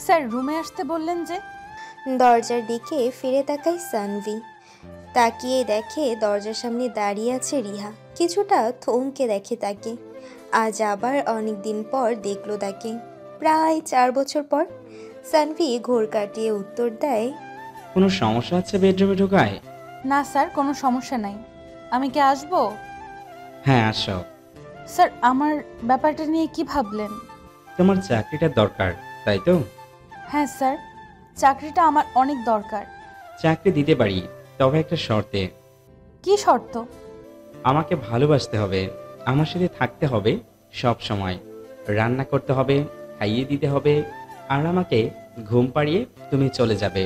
Sir রুমে আসতে বললেন যে? দরজার দিকে ফিরে তাকায় সানভি। তাকিয়ে দেখে দরজার সামনে দাঁড়িয়ে আছে রিহা। কিছুটা থমকে দেখে তাকে। আজ আবার অনেক দিন পর দেখলো তাকে, প্রায় 4 বছর পর। সানভি ঘোর কাটিয়ে উত্তর দেয়, কোনো সমস্যা আছে বেডরুমে ঢোকায়? না স্যার, কোনো সমস্যা নাই। আমি কি আসবো? হ্যাঁ আসো। স্যার আমার ব্যাপারটা নিয়ে কি ভাবলেন? তোমার চাকরিটা দরকার, তাই তো? হ্যাঁ স্যার, চাকরিটা আমার অনেক দরকার। চাকরি দিতে পারি, তবে একটা শর্তে। কি শর্ত? আমাকে ভালোবাসতে হবে, আমার সাথে থাকতে হবে সব সময়, রান্না করতে হবে, খাইয়ে দিতে হবে, আর আমাকে ঘুম পাড়িয়ে তুমি চলে যাবে।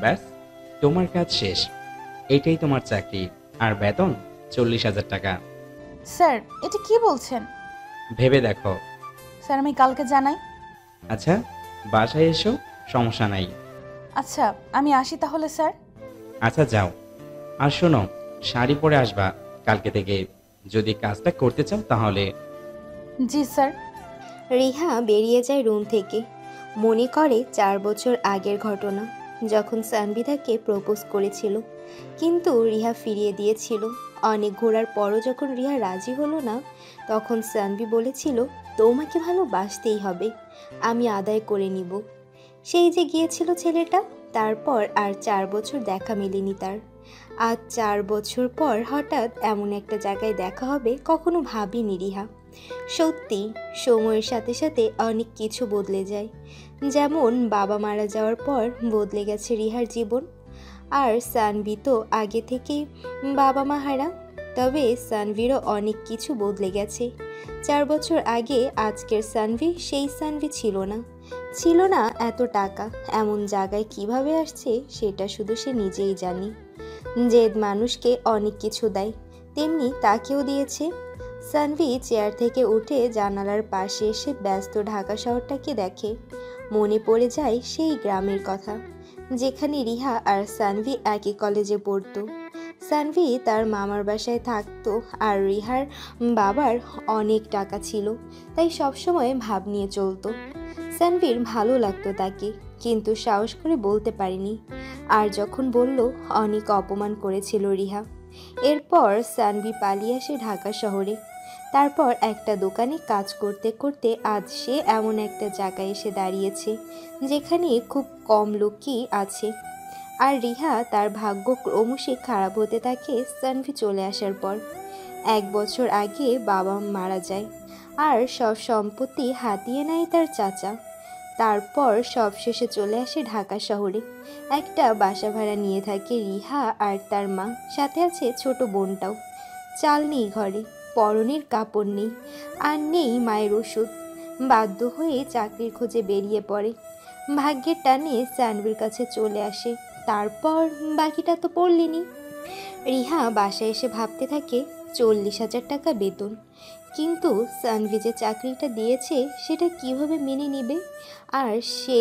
ব্যাস, তোমার কাজ শেষ। এটাই তোমার চাকরি, আর বেতন 40,000 টাকা। স্যার এটা কি বলছেন? ভেবে দেখো। স্যার আমি কালকে জানাই। আচ্ছা, বাসায় এসো, সমস্যা নাই। আচ্ছা আমি আসি তাহলে স্যার। আচ্ছা যাও। আর শোনো, শাড়ি পরে আসবা কালকে থেকে, যদি কাজটা করতে চাও তাহলে। জি স্যার। রিহা বেরিয়ে যায় রুম থেকে। মনে করে 4 বছর আগের ঘটনা, যখন সানভি তাকে প্রপোজ করেছিল, কিন্তু রিহা ফিরিয়ে দিয়েছিল। অনেক ঘোরার পরও যখন রিহা রাজি হলো না, তখন সানভি বলেছিল, তোমাকে ভালোবাসতেই হবে, আমি আদায় করে নিব। সেই যে গিয়েছিল ছেলেটা, তারপর আর 4 বছর দেখা মেলেনি তার। আজ 4 বছর পর হঠাৎ এমন একটা জায়গায় দেখা হবে কখনো ভাবিনি রিহা। সত্যি, সময়ের সাথে সাথে অনেক কিছু বদলে যায়। যেমন বাবা মারা যাওয়ার পর বদলে গেছে রিহার জীবন। আর সানভি তো আগে থেকেই বাবা মা হারা। তবে সানভিরও অনেক কিছু বদলে গেছে। 4 বছর আগে আজকের সানভি সেই সানভি ছিল না। ছিল না এত টাকা, এমন জায়গায় কিভাবে আসছে সেটা শুধু সে নিজেই জানে। যে মানুষকে অনেক কিছু দেয়, তেমনি তাকেও দিয়েছে। সানভি চেয়ার থেকে উঠে জানালার পাশে এসে ব্যস্ত ঢাকা শহরটাকে দেখে। মনে পড়ে যায় সেই গ্রামের কথা, যেখানে রিহা আর সানভি একই কলেজে পড়তো। সানভি তার মামার বাসায় থাকতো, আর রিহার বাবার অনেক টাকা ছিল, তাই সবসময় ভাব নিয়ে চলতো। সানভির ভালো লাগতো তাকে, কিন্তু সাহস করে বলতে পারেনি। আর যখন বলল, অনেক অপমান করেছিল রিহা। এরপর সানভি পালিয়ে আসে ঢাকা শহরে। তারপর একটা দোকানে কাজ করতে করতে আজ সে এমন একটা জায়গায় এসে দাঁড়িয়েছে, যেখানে খুব কম লোকই আছে। আর রিহা তার ভাগ্য ক্রমশই খারাপ হতে থাকে সানভি চলে আসার পর। 1 বছর আগে বাবা মারা যায়, আর সব সম্পত্তি হাতিয়ে নেয় তার চাচা। তারপর সবশেষে চলে আসে ঢাকা শহরে। একটা বাসা ভাড়া নিয়ে থাকে রিহা আর তার মা, সাথে আছে ছোট বোনটাও। চাল নেই ঘরে, পরনের কাপড় নেই, আর নেই মায়ের ওষুধ। বাধ্য হয়ে চাকরির খোঁজে বেরিয়ে পড়ে। ভাগ্যের টানে সানভির কাছে চলে আসে। তারপর বাকিটা তো পড়লেনি। রিহা বাসায় এসে ভাবতে থাকে, 40,000 টাকা বেতন, কিন্তু সানভি যে চাকরিটা দিয়েছে সেটা কিভাবে মেনে নেবে? আর সে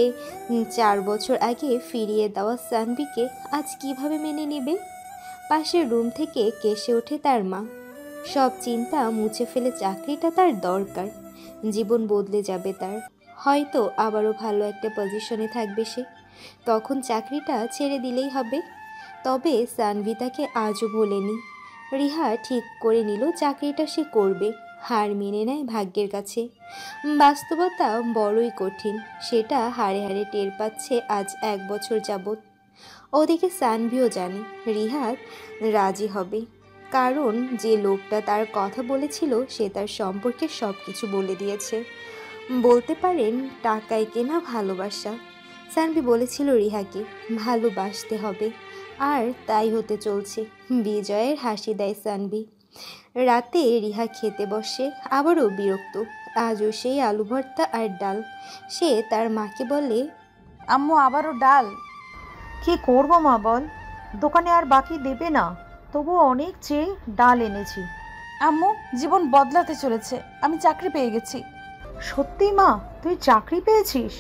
4 বছর আগে ফিরিয়ে দেওয়া সানভিকে আজ কিভাবে মেনে নেবে? পাশের রুম থেকে কেসে ওঠে তার মা। সব চিন্তা মুছে ফেলে চাকরিটা তার দরকার, জীবন বদলে যাবে তার। হয়তো আবারও ভালো একটা পজিশনে থাকবে সে, তখন চাকরিটা ছেড়ে দিলেই হবে। তবে সানভি তাকে আজও ভোলেনি। রিহা ঠিক করে নিল চাকরিটা সে করবে, হার মেনে নেয় ভাগ্যের কাছে। বাস্তবতা বড়ই কঠিন, সেটা হাড়ে হাড়ে টের পাচ্ছে আজ 1 বছর যাবৎ। ওদিকে সানভিও জানে রিহা রাজি হবে, কারণ যে লোকটা তার কথা বলেছিল সে তার সম্পর্কে সব কিছু বলে দিয়েছে। বলতে পারেন টাকায় কেনা ভালোবাসা। সানভি বলেছিল রিহাকে ভালোবাসতে হবে, আর তাই হতে চলছে। বিজয়ের হাসি দেয় সানভি। রাতে রিহা খেতে বসে, আবারও বিরক্ত। আজও সেই আলু ভর্তা আর ডাল। সে তার মাকে বলে, আম্মু আবারও ডাল? কি করব মা বল, দোকানে আর বাকি দেবে না, তবু অনেক চেয়ে ডাল এনেছি। আম্মু জীবন বদলাতে চলেছে, আমি চাকরি পেয়ে গেছি। সত্যি মা, তুই চাকরি পেয়েছিস?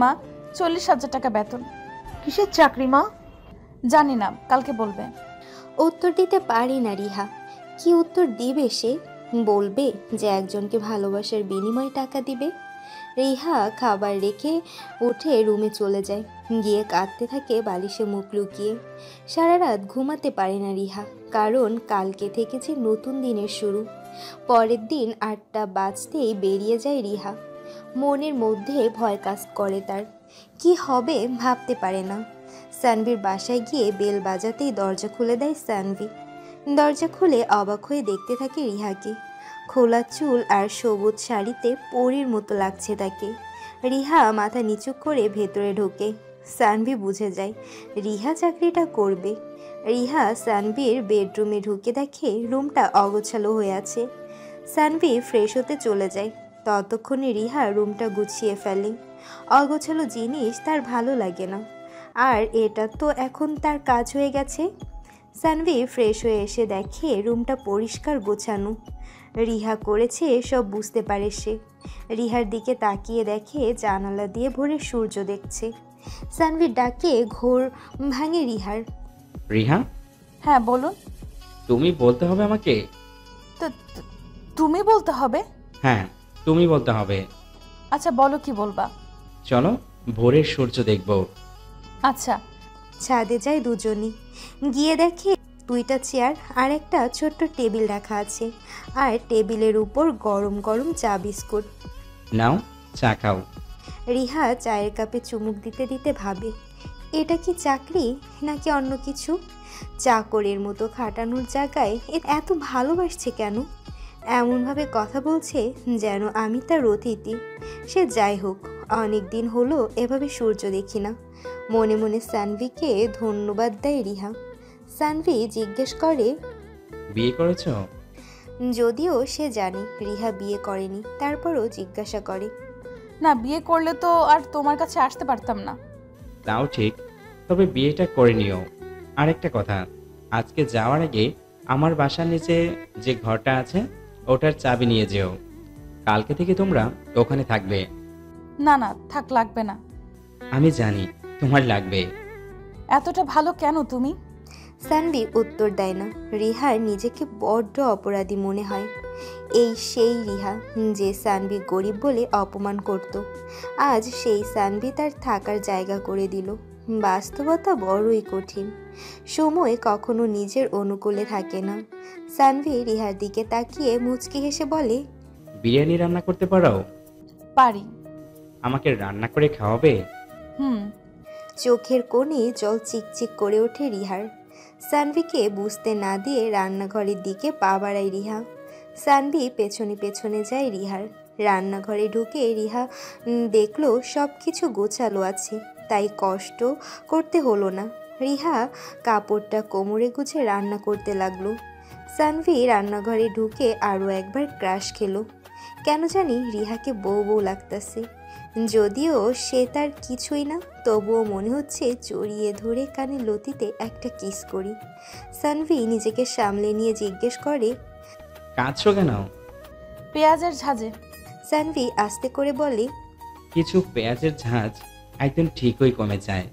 মা, 40,000 টাকা বেতন। কিসের চাকরি মা? জানি না, কালকে বলবে। উত্তর দিতে পারি না রিহা। কি উত্তর দিবে সে? বলবে যে একজনকে ভালোবাসার বিনিময়ে টাকা দিবে, রিহা খাবার রেখে উঠে রুমে চলে যায়, গিয়ে কাঁদতে থাকে বালিশে মুখ লুকিয়ে। সারা রাত ঘুমাতে পারে না রিহা, কারণ কালকে থেকে যে নতুন দিনের শুরু। পরের দিন 8টা বাজতেই বেরিয়ে যায় রিহা। মনের মধ্যে ভয় কাজ করে তার, কি হবে ভাবতে পারে না। সানভির বাসায় গিয়ে বেল বাজাতেই দরজা খুলে দেয় সানভি। দরজা খুলে অবাক হয়ে দেখতে থাকে রিহাকে। খোলা চুল আর সবুজ শাড়িতে পরীর মতো লাগছে তাকে। রিহা মাথা নিচু করে ভেতরে ঢোকে। সানভি বুঝে যায় রিহা চাকরিটা করবে। রিহা সানভির বেডরুমে ঢুকে দেখে রুমটা অগোছালো হয়ে আছে। সানভি ফ্রেশ হতে চলে যায়, ততক্ষণে রিহা রুমটা গুছিয়ে ফেলে। অগোছালো জিনিস তার ভালো লাগে না, আর এটা তো এখন তার কাজ হয়ে গেছে। সানভি ফ্রেশ হয়ে এসে দেখে রুমটা পরিষ্কার গোছানো। রিহা করেছে সব বুঝতে পারে সে। রিহার দিকে তাকিয়ে দেখে জানালা দিয়ে ভোরের সূর্য দেখছে। সানভির ডাকে ঘোর ভাঙে রিহার। রিহা, হ্যাঁ বলুন। তুমি বলতে হবে আমাকে? তুমি বলতে হবে? হ্যাঁ, তুমি বলতে হবে। আচ্ছা বলো, কি বলবা? চলো ভোরের সূর্য দেখব। আচ্ছা। ছাদে যায় দুজনই। গিয়ে দেখে 2টা চেয়ার আর একটা ছোট্ট টেবিল রাখা আছে, আর টেবিলের উপর গরম গরম চা বিস্কুট। নাও চা খাও। রিহা চায়ের কাপে চুমুক দিতে দিতে ভাবে, এটা কি চাকরি নাকি অন্য কিছু? চাকরের মতো খাটানোর জায়গায় এত ভালোবাসছে কেন? এমনভাবে কথা বলছে যেন আমি তার অতিথি। সে যাই হোক, অনেক দিন হলো এভাবে সূর্য দেখি না। মনে মনে সানভিকে ধন্যবাদ দেয় রিহা। সানভি জিজ্ঞেস করে, বিয়ে করেছো? যদিও সে জানে রিহা বিয়ে করেনি, তারপরও জিজ্ঞাসা করে। না, বিয়ে করলে তো আর তোমার কাছে আসতে পারতাম না। তাও ঠিক, তবে বিয়েটা করে নিও। আরেকটা কথা, আজকে যাওয়ার আগে আমার বাসার নিচে যে ঘরটা আছে ওটার চাবি নিয়ে যেও। কালকে থেকে তোমরা ওখানে থাকবে। না না, থাক, লাগবে না। আমি জানি তোমার লাগবে। এতটা ভালো কেন তুমি? সানভি উত্তর দেয় না। রিহার নিজেকে বড্ড অপরাধী মনে হয়। এই সেই রিহা যে সানভি গরিব বলে অপমান করত, আজ সেই সানভি তার থাকার জায়গা করে দিল। বাস্তবতা বড়ই কঠিন। সময় কখনো নিজের অনুকূলে থাকে না। সানভি রিহার দিকে তাকিয়ে মুচকি হেসে বলে, বিরিয়ানি রান্না করতে পারো? পারি। আমাকে রান্না করে খাওয়াবে? হুম। চোখের কোণে জল চিকচিক করে ওঠে রিহার। সানভিকে বুঝতে না দিয়ে রান্নাঘরের দিকে পা বাড়ায় রিহা। সানভি পেছনে পেছনে যায় রিহার। রান্নাঘরে ঢুকে রিহা দেখলো সব কিছু গোছালো আছে, তাই কষ্ট করতে হলো না। রিহা কাপড়টা কোমরে গুজে রান্না করতে লাগলো। সানভি রান্নাঘরে ঢুকে আরও একবার ক্রাশ খেলো। কেন জানি রিহাকে বউ বউ লাগতেছে। যদিও সে তার কিছুই না, তবুও মনে হচ্ছে জড়িয়ে ধরে কানে লতিতে একটা কিস করি। সানভি নিজেকে সামলে নিয়ে জিজ্ঞেস করে, কাঁদছো কেন? পেঁয়াজের ঝাঁঝে। সানভি আস্তে করে বলে, কিছু পেঁয়াজের ঝাঁজ একদম ঠিকই কমে যায়।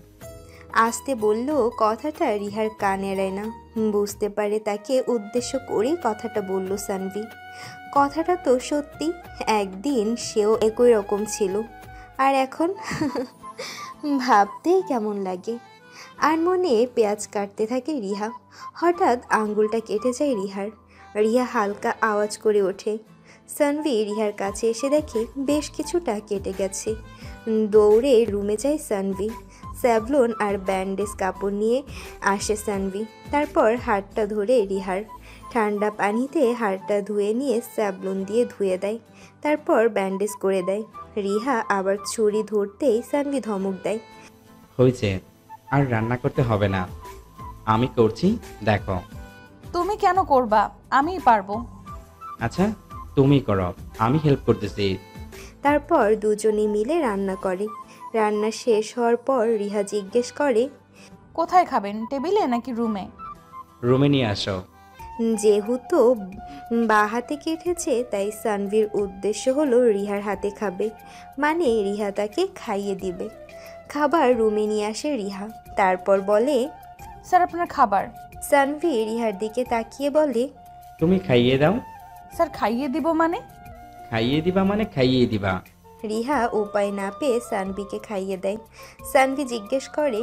আস্তে বললেও কথাটা রিহার কান এড়ায় না। বুঝতে পারে তাকে উদ্দেশ্য করেই কথাটা বলল সানভি। কথাটা তো সত্যি, একদিন সেও একই রকম ছিল, আর এখন ভাবতেই কেমন লাগে। আর মনে পেঁয়াজ কাটতে থাকে রিহা। হঠাৎ আঙ্গুলটা কেটে যায় রিহার। রিহা হালকা আওয়াজ করে ওঠে। সানভি রিহার কাছে এসে দেখে বেশ কিছুটা কেটে গেছে। দৌড়ে রুমে যায় সানভি। স্যাভলন আর ব্যান্ডেজ কাপড় নিয়ে আসে সানভি। তারপর হাতটা ধরে রিহার ঠান্ডা পানিতে হাতটা ধুয়ে নিয়ে স্যাভলন দিয়ে ধুয়ে দেয়, তারপর ব্যান্ডেজ করে দেয়। রিহা আবার ছুরি ধরতেই সানভি ধমক দেয়, হয়েছে, আর রান্না করতে হবে না, আমি করছি, দেখো। তুমি কেন করবা? আমিই পারবো। আচ্ছা তুমি করো, আমি হেল্প করতেছি। তারপর দুজনে মিলে রান্না করে। রান্না শেষ হওয়ার পর রিহা জিজ্ঞেস করে, কোথায় খাবেন, টেবিলে নাকি রুমে? রুমে নিয়ে আসো। যেহেতু বা হাতে কেটেছে, তাই সানভির উদ্দেশ্য হলো রিহার হাতে খাবে, মানে রিহা তাকে খাইয়ে দিবে। খাবার রুমে নিয়ে আসে রিহা, তারপর বলে, স্যার আপনার খাবার। সানভি রিহার দিকে তাকিয়ে বলে, তুমি খাইয়ে দাও। স্যার খাইয়ে দিব মানে? খাইয়ে দিবা মানে খাইয়ে দিবা। রিহা উপায় না পেয়ে সানভিকে খাইয়ে দেয়। সানভি জিজ্ঞেস করে,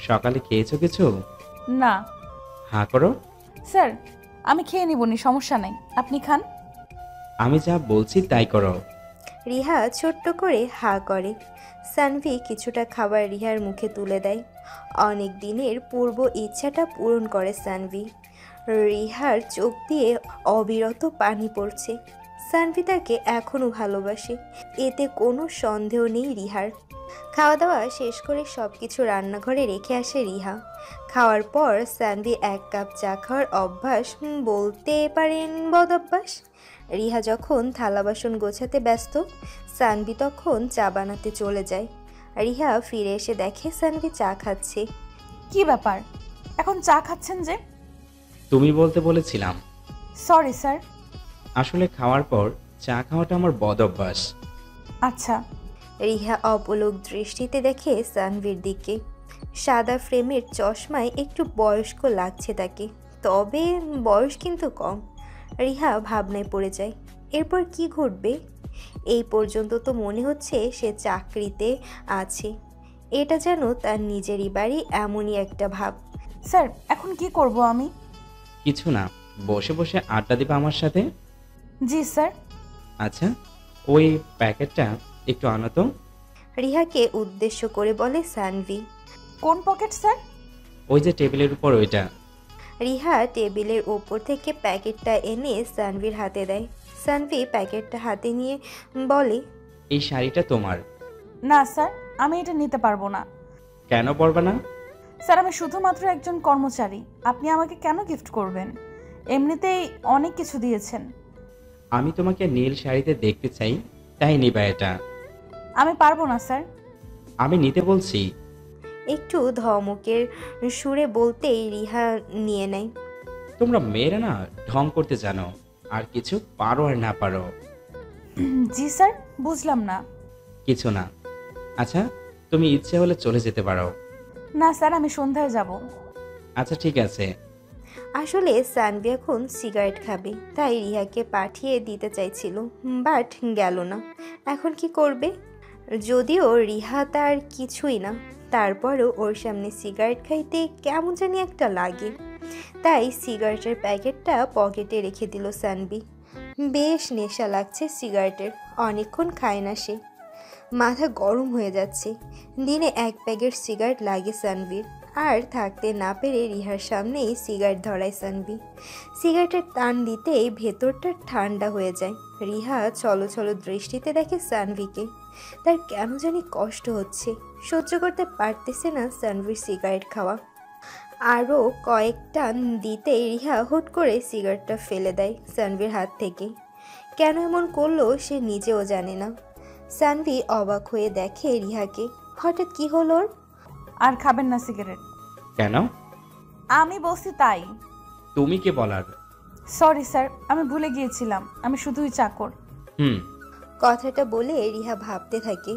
সকালে খেয়েছো কিছু? না হাঁ করো। স্যার, আমি খেয়ে নিবনি, সমস্যা নেই, আপনি খান। আমি যা বলছি তাই করো। রিহা ছোট্ট করে হা করে। সানভি কিছুটা খাবার রিহার মুখে তুলে দেয়। অনেক দিনের পূর্ব ইচ্ছাটা পূরণ করে সানভি। রিহার চোখ দিয়ে অবিরত পানি পড়ছে। সানভি তাকে এখনও ভালোবাসে, এতে কোনো সন্দেহ নেই রিহার। খাওয়া দাওয়া শেষ করে সব কিছু রান্নাঘরে রেখে আসে রিহা। খাওয়ার পর সানভি 1 কাপ চা খাওয়ার অভ্যাস, বলতে পারেন বদ অভ্যাস। রিহা যখন থালা বাসন গোছাতে ব্যস্ত, সানভি তখন চা বানাতে চলে যায়। রিহা ফিরে এসে দেখে সানভি চা খাচ্ছে। কি ব্যাপার, এখন চা খাচ্ছেন যে? তুমি বলতে বলেছিলাম। Sorry sir. আসলে খাওয়ার পর চা খাওয়াটা আমার বদ অভ্যাস। আচ্ছা। রিহা অপলক দৃষ্টিতে দেখে সানভির দিকে। সাদা ফ্রেমের চশমায় একটু বয়স্ক লাগছে তাকে, তবে বয়স কিন্তু কম। রিহা ভাবনায় পড়ে যায়, এরপর কি ঘটবে। এই পর্যন্ত তো মনে হচ্ছে সে চাকরিতে আছে, এটা যেন তার নিজেরই বাড়ি, এমনই একটা ভাব। স্যার, এখন কি করব আমি? কিছু না, বসে বসে আড্ডা দিবা আমার সাথে? জি স্যার। আচ্ছা, ওই প্যাকেটটা একটু আনো তো। রিহাকে উদ্দেশ্য করে বলে সানভি। কোন পকেট স্যার? ওই যে টেবিলের উপর ওইটা। রিহা টেবিলের ওপর থেকে প্যাকেটটা এনে সানভির হাতে দেয়। সানভি প্যাকেটটা হাতে নিয়ে বলে, এই শাড়িটা তোমার। না স্যার, আমি এটা নিতে পারবো না। কেন পরবে না? স্যার, আমি শুধুমাত্র একজন কর্মচারী, আপনি আমাকে কেন গিফট করবেন? এমনিতেই অনেক কিছু দিয়েছেন। আমি তোমাকে নীল শাড়িতে দেখতে চাই, তাই নিবা এটা। আমি পারবো না স্যার। আমি নিতে বলছি। একটু ধমকের সুরে বলতেই রিহা নিয়ে নেয়। তোমরা মেয়েরা না ঢং করতে জানো, আর কিছু পারো আর না পারো। জি স্যার, বুঝলাম না। কিছু না। আচ্ছা, তুমি ইচ্ছে হলে চলে যেতে পারো। না স্যার, আমি সন্ধ্যায় যাব। আচ্ছা ঠিক আছে। আসলে সানভি এখন সিগারেট খাবে, তাই রিহাকে পাঠিয়ে দিতে চাইছিল, বাট গেল না। এখন কি করবে? যদিও রিহা তার কিছুই না, তারপরও ওর সামনে সিগারেট খাইতে কেমন জানি একটা লাগে। তাই সিগারেটের প্যাকেটটা পকেটে রেখে দিল সানভি। বেশ নেশা লাগছে সিগারেটের, অনেকক্ষণ খায় না সে। মাথা গরম হয়ে যাচ্ছে। দিনে 1 প্যাকেট সিগারেট লাগে সানভির। আর থাকতে না পেরে রিহার সামনেই সিগারেট ধরায় সানভি। সিগারেটের টান দিতেই ভেতরটা ঠান্ডা হয়ে যায়। রিহা ছলো ছলো দৃষ্টিতে দেখে সানভিকে। তার কেন জানি কষ্ট হচ্ছে, সহ্য করতে পারতেছে না সানভির সিগারেট খাওয়া। আরও কয়েক টান দিতেই রিহা হুট করে সিগারেটটা ফেলে দেয় সানভির হাত থেকে। কেন এমন করলো সে নিজেও জানে না। সানভি অবাক হয়ে দেখে রিহাকে, হঠাৎ কি হলো ওর? আর খাবেন না সিগারেট? কেন? আমি বলছি তাই। তুমি কে বলার? সরি স্যার, আমি ভুলে গিয়েছিলাম, আমি শুধুই চাকর। হুম। কথাটা বলে রিহা ভাবতে থাকে,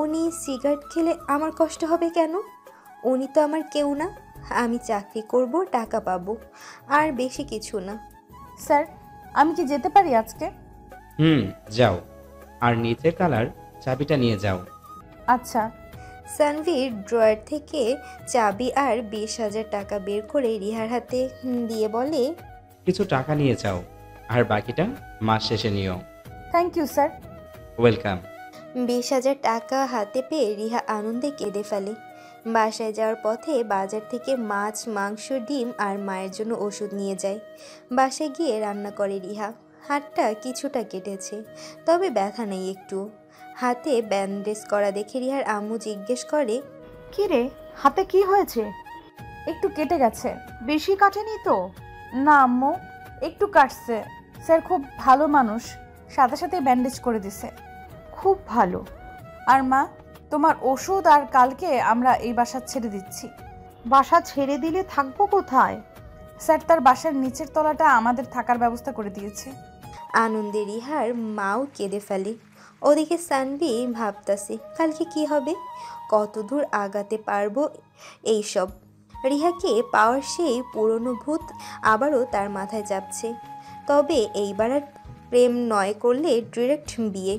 উনি সিগারেট খেলে আমার কষ্ট হবে কেন? উনি তো আমার কেউ না। আমি চাকরি করব, টাকা পাবো, আর বেশি কিছু না। স্যার, আমি কি যেতে পারি আজকে? হুম, যাও। আর নিচের তালার চাবিটা নিয়ে যাও। আচ্ছা। সানভির ড্রয়ার থেকে চাবি আর 20,000 টাকা বের করে রিহার হাতে দিয়ে বলে, কিছু টাকা নিয়ে যাও, আর বাকিটা মাস শেষে নিও। Thank you sir. ওয়েলকাম। 20,000 টাকা হাতে পেয়ে রিহা আনন্দে কেঁদে ফেলে। বাসায় যাওয়ার পথে বাজার থেকে মাছ, মাংস, ডিম আর মায়ের জন্য ওষুধ নিয়ে যায়। বাসায় গিয়ে রান্না করে রিহা। হাতটা কিছুটা কেটেছে, তবে ব্যথা নেই একটু। হাতে ব্যান্ডেজ করা দেখে রিহার আম্মু জিজ্ঞেস করে, কি রে, হাতে কি হয়েছে? একটু কেটে গেছে। বেশি কাটেনি তো? না আম্মু, একটু কাটছে। স্যার খুব ভালো মানুষ, সাথে সাথে ব্যান্ডেজ করে দিছে। খুব ভালো। আর মা, তোমার ওষুধ আর কালকে আমরা এই বাসা ছেড়ে দিচ্ছি। বাসা ছেড়ে দিলে থাকবো কোথায়? স্যার তার বাসার নিচের তলাটা আমাদের থাকার ব্যবস্থা করে দিয়েছে। আনন্দে রিহার মাও কেঁদে ফেলে। ওদিকে সানভি ভাবতাছে কালকে কি হবে, কত দূর আগাতে পারবো এইসব। রিহাকে পাওয়ার সেই পুরনো ভূত আবারও তার মাথায় চাপছে। তবে এইবার আর প্রেম নয়, করলে ডিরেক্ট বিয়ে।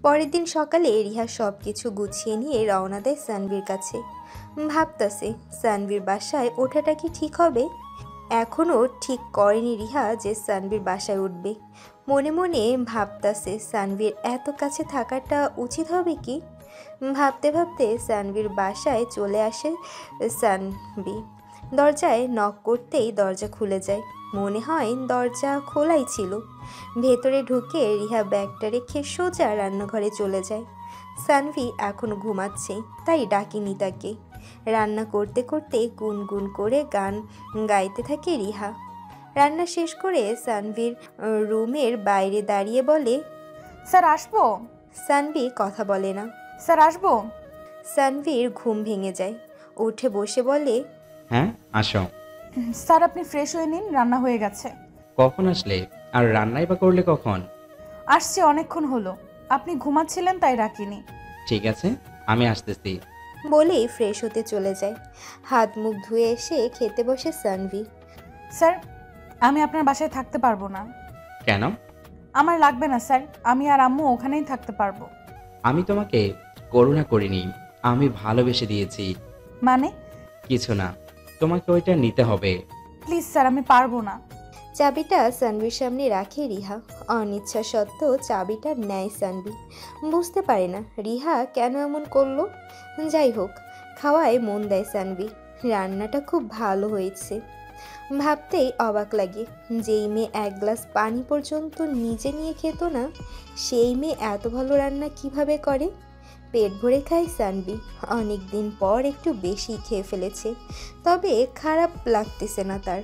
পরের দিন সকালে রিহা সব কিছু গুছিয়ে নিয়ে রওনা দেয় সানভীর কাছে। ভাবতাছে সানভীর বাসায় ওঠাটা কি ঠিক হবে। এখনও ঠিক করেনি রিহা যে সানভীর বাসায় উঠবে। মনে মনে ভাবতাছে সানভীর এত কাছে থাকাটা উচিত হবে কি। ভাবতে ভাবতে সানভীর বাসায় চলে আসে সানভি। দরজায় নক করতেই দরজা খুলে যায়। মনে হয় দরজা খোলাই ছিল। ভেতরে ঢুকে রিহা ব্যাগটা রেখে সোজা রান্নাঘরে চলে যায়। সানভি এখন ঘুমাচ্ছে, তাই ডাকিনি তাকে। রান্না করতে করতে গুনগুন করে গান গাইতে থাকে রিহা। রান্না শেষ করে সানভির রুমের বাইরে দাঁড়িয়ে বলে, স্যার আসবো? সানভি কথা বলে না। স্যার আসবো? সানভির ঘুম ভেঙে যায়। উঠে বসে বলে, হ্যাঁ আসো। স্যার আপনি ফ্রেশ হয়ে নিন, রান্না হয়ে গেছে। কখন আসলে? আর রান্নাই বা করলে কখন? আসছে অনেকক্ষণ হলো, আপনি ঘুমাচ্ছিলেন তাই রাখিনি। ঠিক আছে, আমি আসতেছি। বলেই ফ্রেশ হতে চলে যায়। হাত মুখ ধুয়ে এসে খেতে বসে সানভি। স্যার আমি আপনার বাসায় থাকতে পারবো না। কেন? আমার লাগবে না স্যার, আমি আর আম্মু ওখানেই থাকতে পারবো। আমি তোমাকে করুণা করিনি, আমি ভালোবেসে দিয়েছি। মানে? কিছু না, তোমাকে ওইটা নিতে হবে। প্লিজ স্যার, আমি পারবো না। চাবিটা সানভির সামনে রাখে রিহা। অনিচ্ছা সত্ত্বেও চাবিটা নেয় সানভি। বুঝতে পারে না রিহা কেন এমন করলো। যাই হোক, খাওয়ায় মন দেয় সানভি। রান্নাটা খুব ভালো হয়েছে। ভাবতেই অবাক লাগে, যেই মেয়ে এক গ্লাস পানি পর্যন্ত নিজে নিয়ে খেত না, সেই মেয়ে এত ভালো রান্না কিভাবে করে। পেট ভরে খায় সানভি। অনেক দিন পর একটু বেশি খেয়ে ফেলেছে, তবে খারাপ লাগতেছে না তার।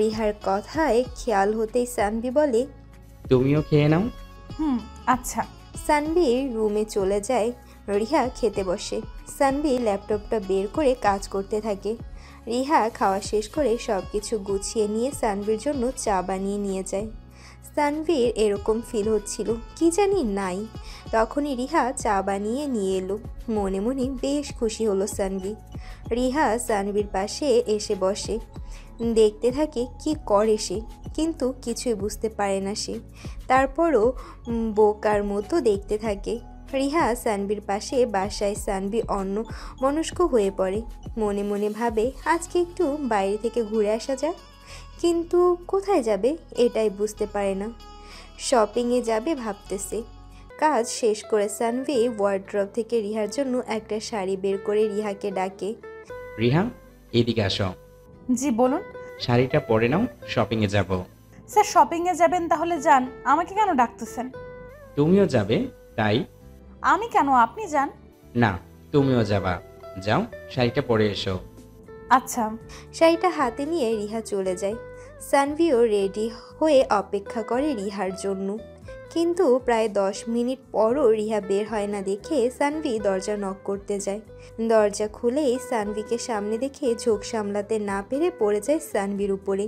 রিহার কথায় খেয়াল হতেই সানভি বলে, তুমিও খেয়ে নাও। আচ্ছা। সানভি রুমে চলে যায়। রিহা খেতে বসে। সানভি ল্যাপটপটা বের করে কাজ করতে থাকে। রিহা খাওয়া শেষ করে সব কিছু গুছিয়ে নিয়ে সানভির জন্য চা বানিয়ে নিয়ে যায়। সানভির এরকম ফিল হচ্ছিল কি জানি নাই। তখনই রিহা চা বানিয়ে নিয়ে এলো। মনে মনে বেশ খুশি হলো সানভি। রিহা সানভির পাশে এসে বসে। দেখতে থাকে কি করে সে, কিন্তু কিছুই বুঝতে পারে না সে। তারপরও বোকার মতো দেখতে থাকে। রিহা সানভির পাশে বাসায় সানভি অন্য মনস্ক হয়ে পড়ে। মনে মনে ভাবে আজকে একটু বাইরে থেকে ঘুরে আসা যাক, কিন্তু কোথায় যাবে এটাই বুঝতে পারে না। শপিংয়ে যাবে ভাবতেছে। কাজ শেষ করে সানভি ওয়ার্ড্রব থেকে রিহার জন্য একটা শাড়ি বের করে রিহাকে ডাকে। রিহা, এদিকে আসো। জি বলুন। শাড়িটা পরে নাও, শপিংয়ে যাব। স্যার শপিংয়ে যাবেন তাহলে যান, আমাকে কেন ডাকতেছেন? তুমিও যাবে তাই? আমি কেন, আপনি যান। না, তুমিও যাবা। যাও, শাড়িটা পরে এসো। আচ্ছা। শাড়িটা হাতে নিয়ে রিহা চলে যায়। সানভিও রেডি হয়ে অপেক্ষা করে রিহার জন্য, কিন্তু প্রায় 10 মিনিট পরও রিহা বের হয় না দেখে সানভি দরজা নক করতে যায়। দরজা খুলেই সানভিকে সামনে দেখে ঝোঁক সামলাতে না পেরে পড়ে যায় সানভির উপরে।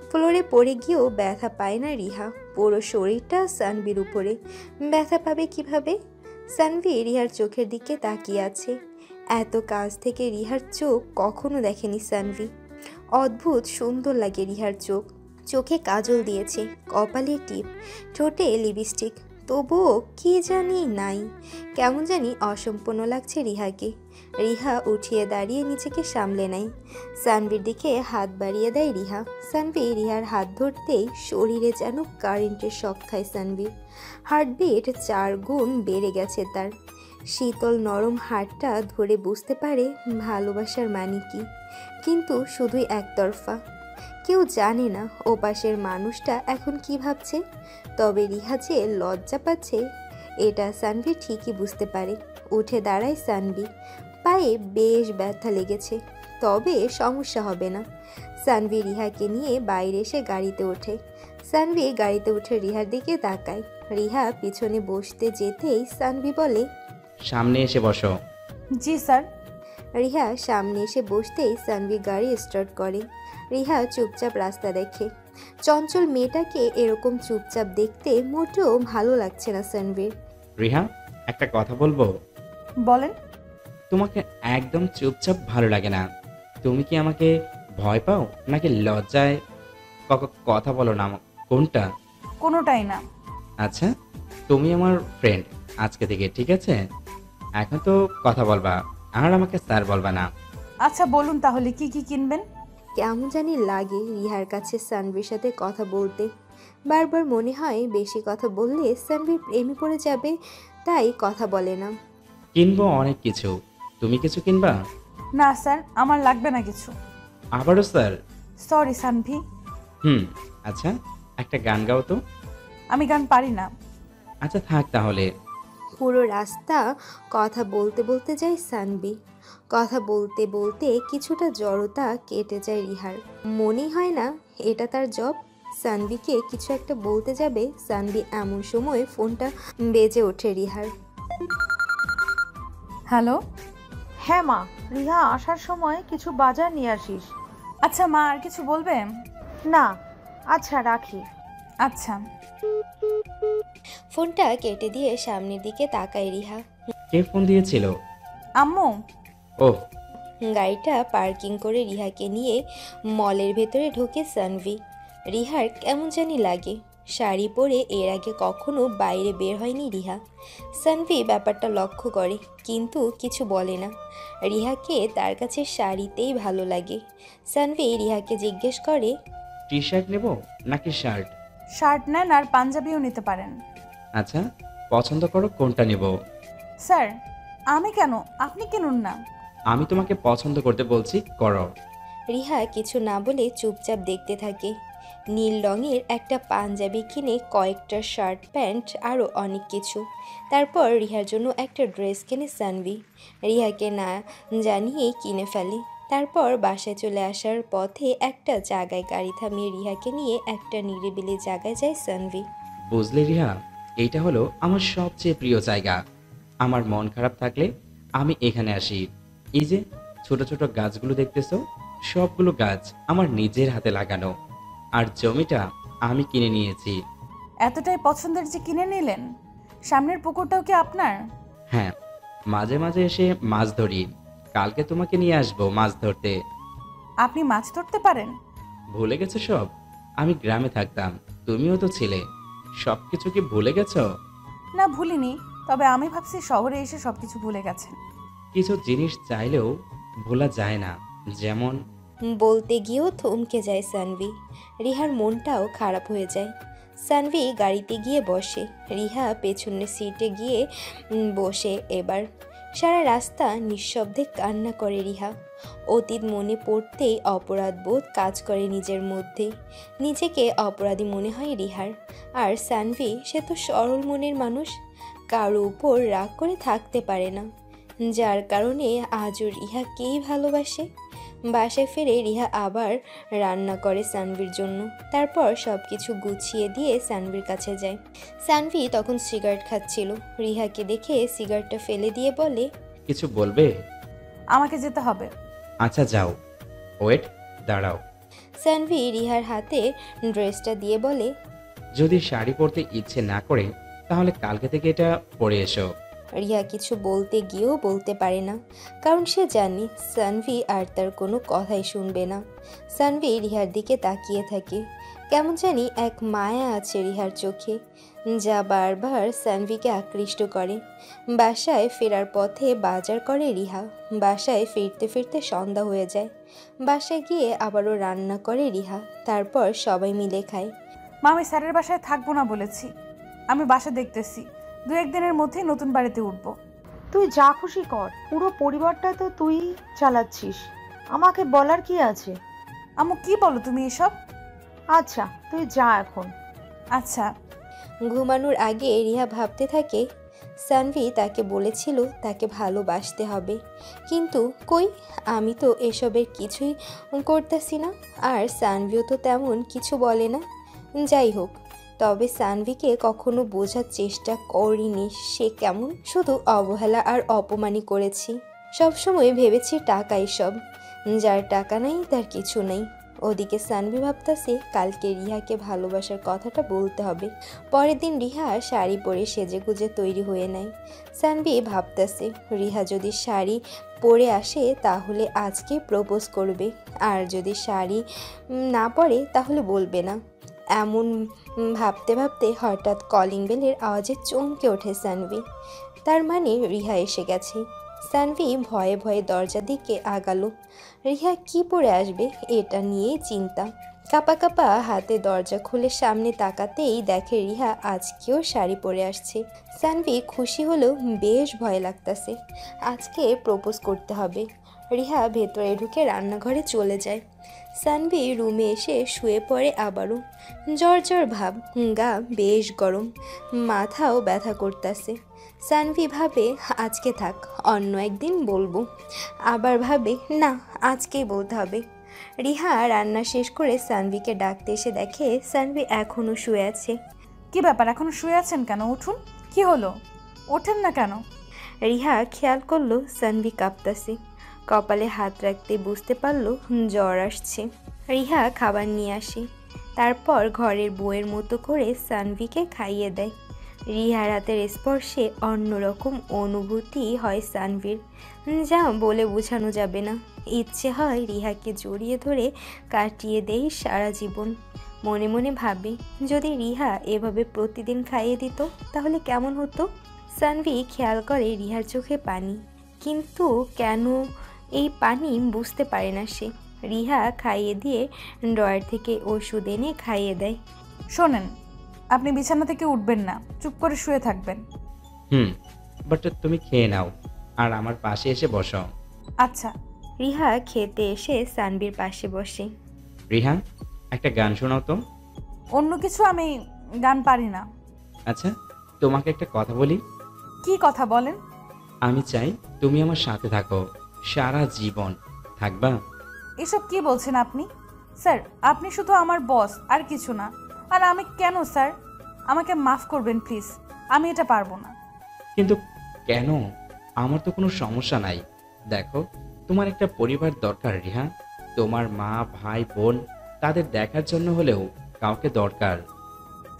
ফ্লোরে পড়ে গিয়েও ব্যথা পায় না রিহা। পুরো শরীরটা সানভির উপরে, ব্যথা পাবে কিভাবে? সানভি রিহার চোখের দিকে তাকিয়ে আছে। এত কাছ থেকে রিহার চোখ কখনো দেখেনি সানভি। অদ্ভুত সুন্দর লাগে রিহার চোখ। চোখে কাজল দিয়েছে, কপালে টিপ, ঠোঁটে লিপস্টিক, তবুও কি জানি নাই, কেমন জানি অসম্পূর্ণ লাগছে রিহাকে। রিহা উঠিয়ে দাঁড়িয়ে নিজেকে সামলে নেয়। সানভির দিকে হাত বাড়িয়ে দেয় রিহা। সানভি রিহার হাত ধরতেই শরীরে যেন কারেন্টের শক খায় সানভির। হার্টবিট 4 গুণ বেড়ে গেছে তার। শীতল নরম হাতটা ধরে বুঝতে পারে ভালোবাসার মানে কি, কিন্তু শুধুই একতরফা। কেউ জানে না ওপাশের মানুষটা এখন কি ভাবছে। তবে রিহা যে লজ্জা পাচ্ছে এটা সানভি ঠিকই বুঝতে পারে। উঠে দাঁড়ায় সানভি। পায়ে বেশ ব্যথা লেগেছে, তবে সমস্যা হবে না। সানভি রিহাকে নিয়ে বাইরে এসে গাড়িতে ওঠে। সানভি গাড়িতে উঠে রিহার দিকে তাকায়। রিহা পিছনে বসতে যেতেই সানভি বলে, সামনে এসে বসো। জি স্যার। রিহা সামনে এসে বসতেই সানভি গাড়ি স্টার্ট করে। রিহা চুপচাপ রাস্তা দেখে। চঞ্চল মেয়েটাকে এরকম চুপচাপ দেখতে মোটেও ভালো লাগছে না সানভির। রিহা, একটা কথা বলবো? বলেন। তোমাকে একদম চুপচাপ ভালো লাগে না। তুমি কি আমাকে ভয় পাও নাকি লজ্জায় কথা বলো না? কোনটা? কোনোটাই না। আচ্ছা, তুমি আমার ফ্রেন্ড, আজকে থেকে, ঠিক আছে? এখন তো কথা বলবা, আর আমাকে স্যার বলবা না। আচ্ছা বলুন তাহলে কি কি কিনবেন? কেমন জানি লাগে রিহার কাছে সানভির সাথে কথা বলতে। বারবার মনে হয় বেশি কথা বললে সানভি প্রেমে পড়ে যাবে, তাই কথা বলে না। কিনবো অনেক কিছু, তুমি কিছু কিনবা? না স্যার, আমার লাগবে না কিছু। আবারও স্যার? সরি সানভি। আচ্ছা, একটা গান গাও তো। আমি গান পারি না। আচ্ছা থাক তাহলে। পুরো রাস্তা কথা বলতে বলতে যায় সানভি। কথা বলতে বলতে কিছুটা জড়তা কেটে যায় রিহার। মনেই হয় না এটা তার জব। সানভিকে কিছু একটা বলতে যাবে, সানভি এমন সময় ফোনটা বেজে ওঠে রিহার। হ্যালো। হ্যাঁ মা, রিহা আসার সময় কিছু বাজার নিয়ে আসিস। আচ্ছা মা, আর কিছু বলবেন? না, আচ্ছা রাখি। আচ্ছা। ফোনটা কেটে দিয়ে সামনের দিকে তাকায় রিহা। কে ফোন দিয়েছিল? আম্মু। ওহ। গাড়িটা পার্কিং করে রিহাকে নিয়ে মলের ভেতরে ঢোকে সানভি। রিহার কেমন জানি লাগে। শাড়ি পরে এর আগে কখনো বাইরে বের হয়নি রিহা। সানভি ব্যাপারটা লক্ষ্য করে কিন্তু কিছু বলে না। রিহাকে তার কাছে শাড়িতেই ভালো লাগে। সানভি রিহাকে জিজ্ঞেস করে, টি শার্ট নেব নাকি শার্ট? শার্ট নেন, আর পাঞ্জাবিও নিতে পারেন। আচ্ছা, পছন্দ করো কোনটা নেব? স্যার, আমি কেন, আপনি কিনুন না। আমি তোমাকে পছন্দ করতে বলছি, করো। রিহা কিছু না বলে চুপচাপ দেখতে থাকে। নীল রঙের একটা পাঞ্জাবি কিনে কয়েকটা শার্ট প্যান্ট আরও অনেক কিছু। তারপর রিহার জন্য একটা ড্রেস কিনে সানভি। রিহাকে না জানিয়েই কিনে ফেলে। তারপর বাসায় চলে আসার পথে একটা জায়গায় গাড়ি থামিয়ে রিহাকে নিয়ে একটা নিরিবিলি জায়গায় যায় সানভি। বুঝলে রিহা, এইটা হলো আমার সবচেয়ে প্রিয় জায়গা। আমার মন খারাপ থাকলে আমি এখানে আসি। এই যে ছোট ছোট গাছগুলো দেখতেছো, সবগুলো গাছ আমার নিজের হাতে লাগানো। আর জমিটা আমি কিনে নিয়েছি। এতটাই পছন্দের যে কিনে নিলেন? সামনের পুকুরটাও কি আপনার? হ্যাঁ, মাঝে মাঝে এসে মাছ ধরি। কালকে তোমাকে নিয়ে আসবো মাছ ধরতে। আপনি মাছ ধরতে পারেন? ভুলে গেছো সব? আমি গ্রামে থাকতাম, তুমিও তো ছিলে। সব কিছু কি ভুলে গেছো? না ভুলিনি, তবে আমি ভাবছি শহরে এসে সবকিছু ভুলে গেছেন। কিছু জিনিস চাইলেও ভোলা যায় না, যেমন বলতে গিয়েও থমকে যায় সানভি। রিহার মনটাও খারাপ হয়ে যায়। সানভি গাড়িতে গিয়ে বসে। রিহা পেছনের সিটে গিয়ে বসে। এবার সারা রাস্তা নিঃশব্দে কান্না করে রিহা। অতীত মনে পড়তেই অপরাধবোধ কাজ করে নিজের মধ্যে। নিজেকে অপরাধী মনে হয় রিহার। আর সানভি, সে তো সরল মনের মানুষ, কারো উপর রাগ করে থাকতে পারে না, যার কারণে আজও রিহাকেই ভালোবাসে। বাসায় ফিরে রিহা আবার রান্না করে সানভির জন্য। তারপর সব কিছু গুছিয়ে দিয়ে সানভির কাছে যায়। সানভি তখন সিগারেট খাচ্ছিল। রিহাকে দেখে সিগারেটটা ফেলে দিয়ে বলে, কিছু বলবে? আমাকে যেতে হবে। আচ্ছা যাও, ওয়েট, দাঁড়াও। সানভি রিহার হাতে ড্রেসটা দিয়ে বলে, যদি শাড়ি পরতে ইচ্ছে না করে তাহলে কালকে থেকে এটা পরে এসো। রিহা কিছু বলতে গিয়েও বলতে পারে না, কারণ সে জানে সানভি আর তার কোনো কথাই শুনবে না। সানভি রিহার দিকে তাকিয়ে থাকে। কেমন জানি এক মায়া আছে রিহার চোখে, যা বারবার সানভিকে আকৃষ্ট করে। বাসায় ফেরার পথে বাজার করে রিহা। বাসায় ফিরতে ফিরতে সন্ধ্যা হয়ে যায়। বাসায় গিয়ে আবারও রান্না করে রিহা। তারপর সবাই মিলে খায়। মা, আমি স্যারের বাসায় থাকবো না বলেছি। আমি বাসা দেখতেছি, 2-1 দিনের মধ্যেই নতুন বাড়িতে উঠবো। তুই যা খুশি কর, পুরো পরিবারটা তো তুই চালাচ্ছিস, আমাকে বলার কি আছে? আম্মু কি বলো তুমি এসব? আচ্ছা তুই যা এখন। আচ্ছা। ঘুমানোর আগে রিহা ভাবতে থাকে, সানভি তাকে বলেছিল তাকে ভালোবাসতে হবে, কিন্তু কই, আমি তো এসবের কিছুই করতেছি না, আর সানভিও তো তেমন কিছু বলে না। যাই হোক, তবে সানভিকে কখনো বোঝার চেষ্টা করিনি সে কেমন, শুধু অবহেলা আর অপমানই করেছি। সবসময় ভেবেছি টাকাই সব, যার টাকা নাই তার কিছু নেই। ওদিকে সানভি ভাবতেছে কালকে রিহাকে ভালোবাসার কথাটা বলতে হবে। পরের দিন রিহা শাড়ি পরে সেজেগুজে তৈরি হয়ে নেয়। সানভি ভাবতেছে রিহা যদি শাড়ি পরে আসে তাহলে আজকে প্রপোজ করবে, আর যদি শাড়ি না পরে তাহলে বলবে না। এমন ভাবতে ভাবতে হঠাৎ কলিং বেলের আওয়াজে চমকে ওঠে সানভি। তার মানে রিহা এসে গেছে। সানভি ভয়ে ভয়ে দরজার দিকে আগালো। রিহা কি পরে আসবে এটা নিয়েই চিন্তা। কাপা কাপা হাতে দরজা খুলে সামনে তাকাতেই দেখে রিহা আজকেও শাড়ি পরে আসছে। সানভি খুশি হলেও বেশ ভয় লাগতাছে। আজকে প্রপোজ করতে হবে। রিহা ভেতরে ঢুকে রান্নাঘরে চলে যায়। সানভি রুমে এসে শুয়ে পড়ে আবারও। জ্বর জ্বর ভাব, গা বেশ গরম, মাথাও ব্যথা করতেছে। সানভি ভাবে আজকে থাক, অন্য একদিন বলবো। আবার ভাবে না, আজকেই বলতে হবে। রিহা রান্না শেষ করে সানভিকে ডাকতে এসে দেখে সানভি এখনও শুয়ে আছে। কি ব্যাপার, এখনো শুয়ে আছেন কেন? উঠুন। কি হলো? ওঠেন না কেন? রিহা খেয়াল করলো সানভি কাঁপতাছে। কপালে হাত রাখতে বুঝতে পারলো জ্বর আসছে। রিহা খাবার নিয়ে আসে, তারপর ঘরের বউয়ের মতো করে সানভিকে খাইয়ে দেয়। রিহার হাতের স্পর্শে অন্যরকম অনুভূতি হয় সানভির, যা বলে বোঝানো যাবে না। ইচ্ছে হয় রিহাকে জড়িয়ে ধরে কাটিয়ে দেই সারা জীবন। মনে মনে ভাবে যদি রিহা এভাবে প্রতিদিন খাইয়ে দিত তাহলে কেমন হতো। সানভি খেয়াল করে রিহার চোখে পানি, কিন্তু কেন এই পানি বুঝতে পারে না সে। রিহা খাইয়ে দিয়ে ড্রয়ার থেকে ওষুধ এনে খাইয়ে দেয়। শোনেন, আপনি বিছানা থেকে উঠবেন না, চুপ করে শুয়ে থাকবেন। বাট তুমি খেয়ে নাও আর আমার পাশে এসে বসো। আচ্ছা। রিহা খেতে এসে সানভির পাশে বসে। রিহা, একটা গান শোনাও তো। অন্য কিছু আমি গান পারি না। আচ্ছা, তোমাকে একটা কথা বলি। কি কথা বলেন? আমি চাই তুমি আমার সাথে থাকো সারা জীবন। থাকবা? এসব কি বলছেন আপনি? স্যার, আপনি শুধু আমার বস, আর কিছু না। আর আমি কেন স্যার? আমাকে মাফ করবেন প্লিজ, আমি এটা পারবো না। কিন্তু কেন? আমার তো কোনো সমস্যা নাই। দেখো, তোমার একটা পরিবার দরকার রিহা। তোমার মা, ভাই, বোন, তাদের দেখার জন্য হলেও কাউকে দরকার।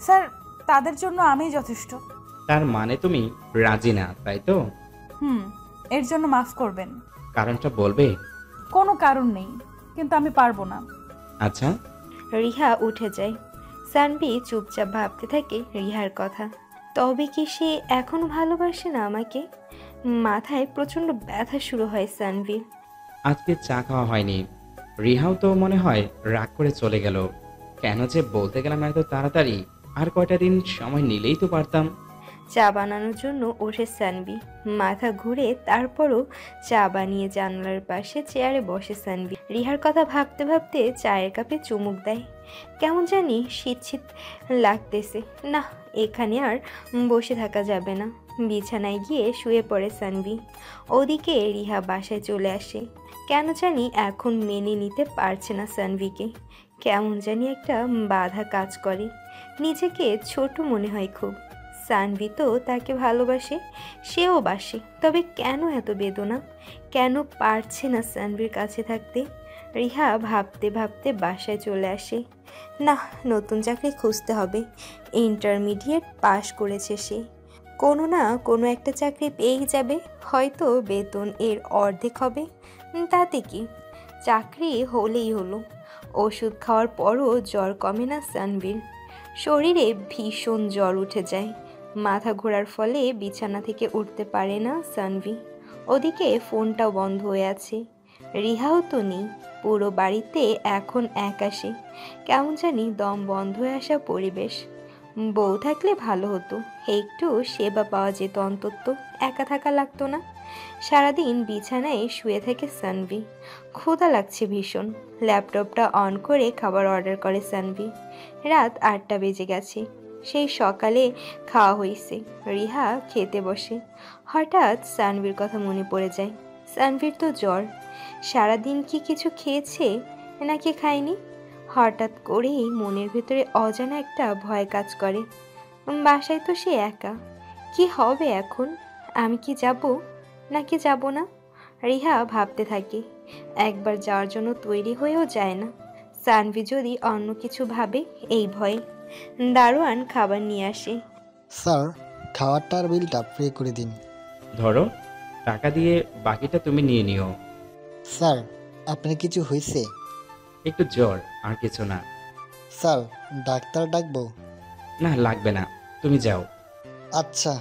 স্যার, তাদের জন্য আমিই যথেষ্ট। তার মানে তুমি রাজি না, তাই তো? এর জন্য মাফ করবেন। কারণটা বলবে? কোনো কারণ নেই, কিন্তু আমি পারবো না। আচ্ছা। রিহা উঠে যায়। সানভি চুপচাপ ভাবতে থাকে রিহার কথা। তবে কি সে এখনো ভালোবাসে না আমাকে? মাথায় প্রচণ্ড ব্যথা শুরু হয় সানভির। আজকে চা খাওয়া হয়নি। রিহাও তো মনে হয় রাগ করে চলে গেল। কেন যে বলতে গেলাম এত তাড়াতাড়ি? আর কয়টা দিন সময় নিলেই তো পারতাম। চা বানানোর জন্য ওঠে সানভি। মাথা ঘুরে তারপরও চা বানিয়ে জানলার পাশে চেয়ারে বসে সানভি। রিহার কথা ভাবতে ভাবতে চায়ের কাপে চুমুক দেয়। কেমন জানি শীত শীত লাগতেছে। না, এখানে আর বসে থাকা যাবে না। বিছানায় গিয়ে শুয়ে পড়ে সানভি। ওদিকে রিহা বাসায় চলে আসে। কেন জানি এখন মেনে নিতে পারছে না সানভিকে। কেমন জানি একটা বাধা কাজ করে। নিজেকে ছোট মনে হয় খুব। সানভি তো তাকে ভালোবাসে, সেও বাসে, তবে কেন এত বেদনা? কেন পারছে না সানভির কাছে থাকতে? রিহা ভাবতে ভাবতে বাসায় চলে আসে। না, নতুন চাকরি খুঁজতে হবে। ইন্টারমিডিয়েট পাশ করেছে সে। কোনো না কোনো একটা চাকরি পেয়েই যাবে, হয়তো বেতন এর অর্ধেক হবে। তাতে কি, চাকরি হলেই হলো। ওষুধ খাওয়ার পরও জ্বর কমে না সানভির। শরীরে ভীষণ জ্বর উঠে যায়। মাথা ঘোরার ফলে বিছানা থেকে উঠতে পারে না সানভি। ওদিকে ফোনটাও বন্ধ হয়ে আছে। রিহাও তো নেই। পুরো বাড়িতে এখন একা সে। কেমন জানি দম বন্ধ হয়ে আসা পরিবেশ। বউ থাকলে ভালো হতো, একটু সেবা পাওয়া যেত অন্তত, একা থাকা লাগতো না। সারাদিন বিছানায় শুয়ে থাকে সানভি। ক্ষুধা লাগছে ভীষণ। ল্যাপটপটা অন করে খাবার অর্ডার করে সানভি। রাত 8টা বেজে গেছে। সেই সকালে খাওয়া হয়েছে। রিহা খেতে বসে। হঠাৎ সানভির কথা মনে পড়ে যায়। সানভির তো জ্বর। সারাদিন কি কিছু খেয়েছে নাকি খায়নি? হঠাৎ করেই মনের ভেতরে অজানা একটা ভয় কাজ করে। বাসায় তো সে একা। কি হবে এখন? আমি কি যাব নাকি যাব না? রিহা ভাবতে থাকে। একবার যাওয়ার জন্য তৈরি হয়েও যায় না। সানভি যদি অন্য কিছু ভাবে, এই ভয়ে। দারোয়ান খাবার নিয়ে আসে। স্যার, খাবারটার বিলটা পে করে দিন। ধরো, টাকা দিয়ে বাকিটা তুমি নিয়ে নিও। স্যার, আপনার কিছু হয়েছে? একটু জ্বর, আর কিছু না। স্যার, ডাক্তার ডাকবো? না, লাগবে না, তুমি যাও। আচ্ছা।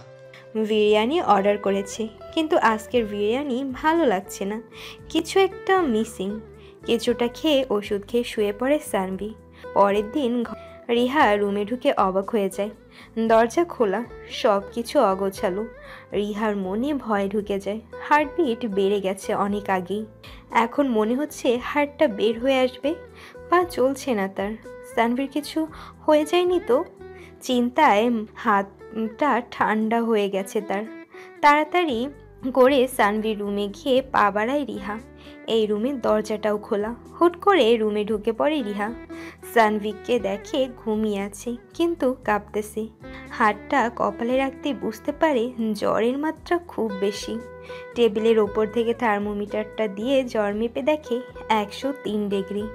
বিরিয়ানি অর্ডার করেছে, কিন্তু আজকের বিরিয়ানি ভালো লাগছে না, কিছু একটা মিসিং। কিছুটা খেয়ে ওষুধ খেয়ে শুয়ে পড়ে সানভি। পরের দিন রিহা রুমে ঢুকে অবাক হয়ে যায়। দরজা খোলা, সব কিছু অগোছালো। রিহার মনে ভয় ঢুকে যায়। হার্টবিট বেড়ে গেছে অনেক আগেই। এখন মনে হচ্ছে হার্টটা বের হয়ে আসবে। পা চলছে না তার। সানভির কিছু হয়ে যায়নি তো? চিন্তায় হাতটা ঠান্ডা হয়ে গেছে তার। তাড়াতাড়ি করে সানভির রুমে গিয়ে পা বাড়ায় রিহা। এই রুমের দরজাটাও খোলা। হুট করে রুমে ঢুকে পড়ে রিহা। সানভিকে দেখে ঘুমিয়ে আছে, কিন্তু কাঁপতেছে। হাতটা কপালে রাখতে বুঝতে পারে জ্বরের মাত্রা খুব বেশি। টেবিলের ওপর থেকে থার্মোমিটারটা দিয়ে জ্বর মেপে দেখে 103 ডিগ্রি।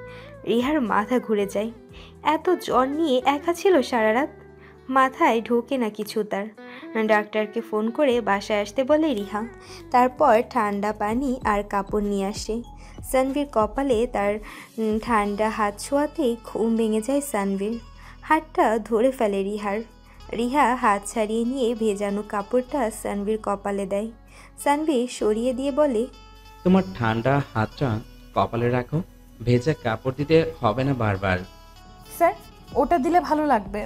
রিহার মাথা ঘুরে যায়। এত জ্বর নিয়ে একা ছিল সারা রাত? মাথায় ঢোকে না কিছু তার। ডাক্তারকে ফোন করে বাসায় আসতে বলে রিহা। তারপর ঠান্ডা পানি আর কাপড় নিয়ে আসে। সানভির কপালে তার ঠান্ডা হাত ছোঁয়াতেই ঘুম ভেঙে যায় সানভির। হাতটা ধরে ফেলে রিহার। রিহা হাত ছাড়িয়ে নিয়ে ভেজানো কাপড়টা সানভির কপালে দেয়। সানভি সরিয়ে দিয়ে বলে, তোমার ঠান্ডা হাতটা কপালে রাখো, ভেজা কাপড় দিতে হবে না বারবার। স্যার, ওটা দিলে ভালো লাগবে।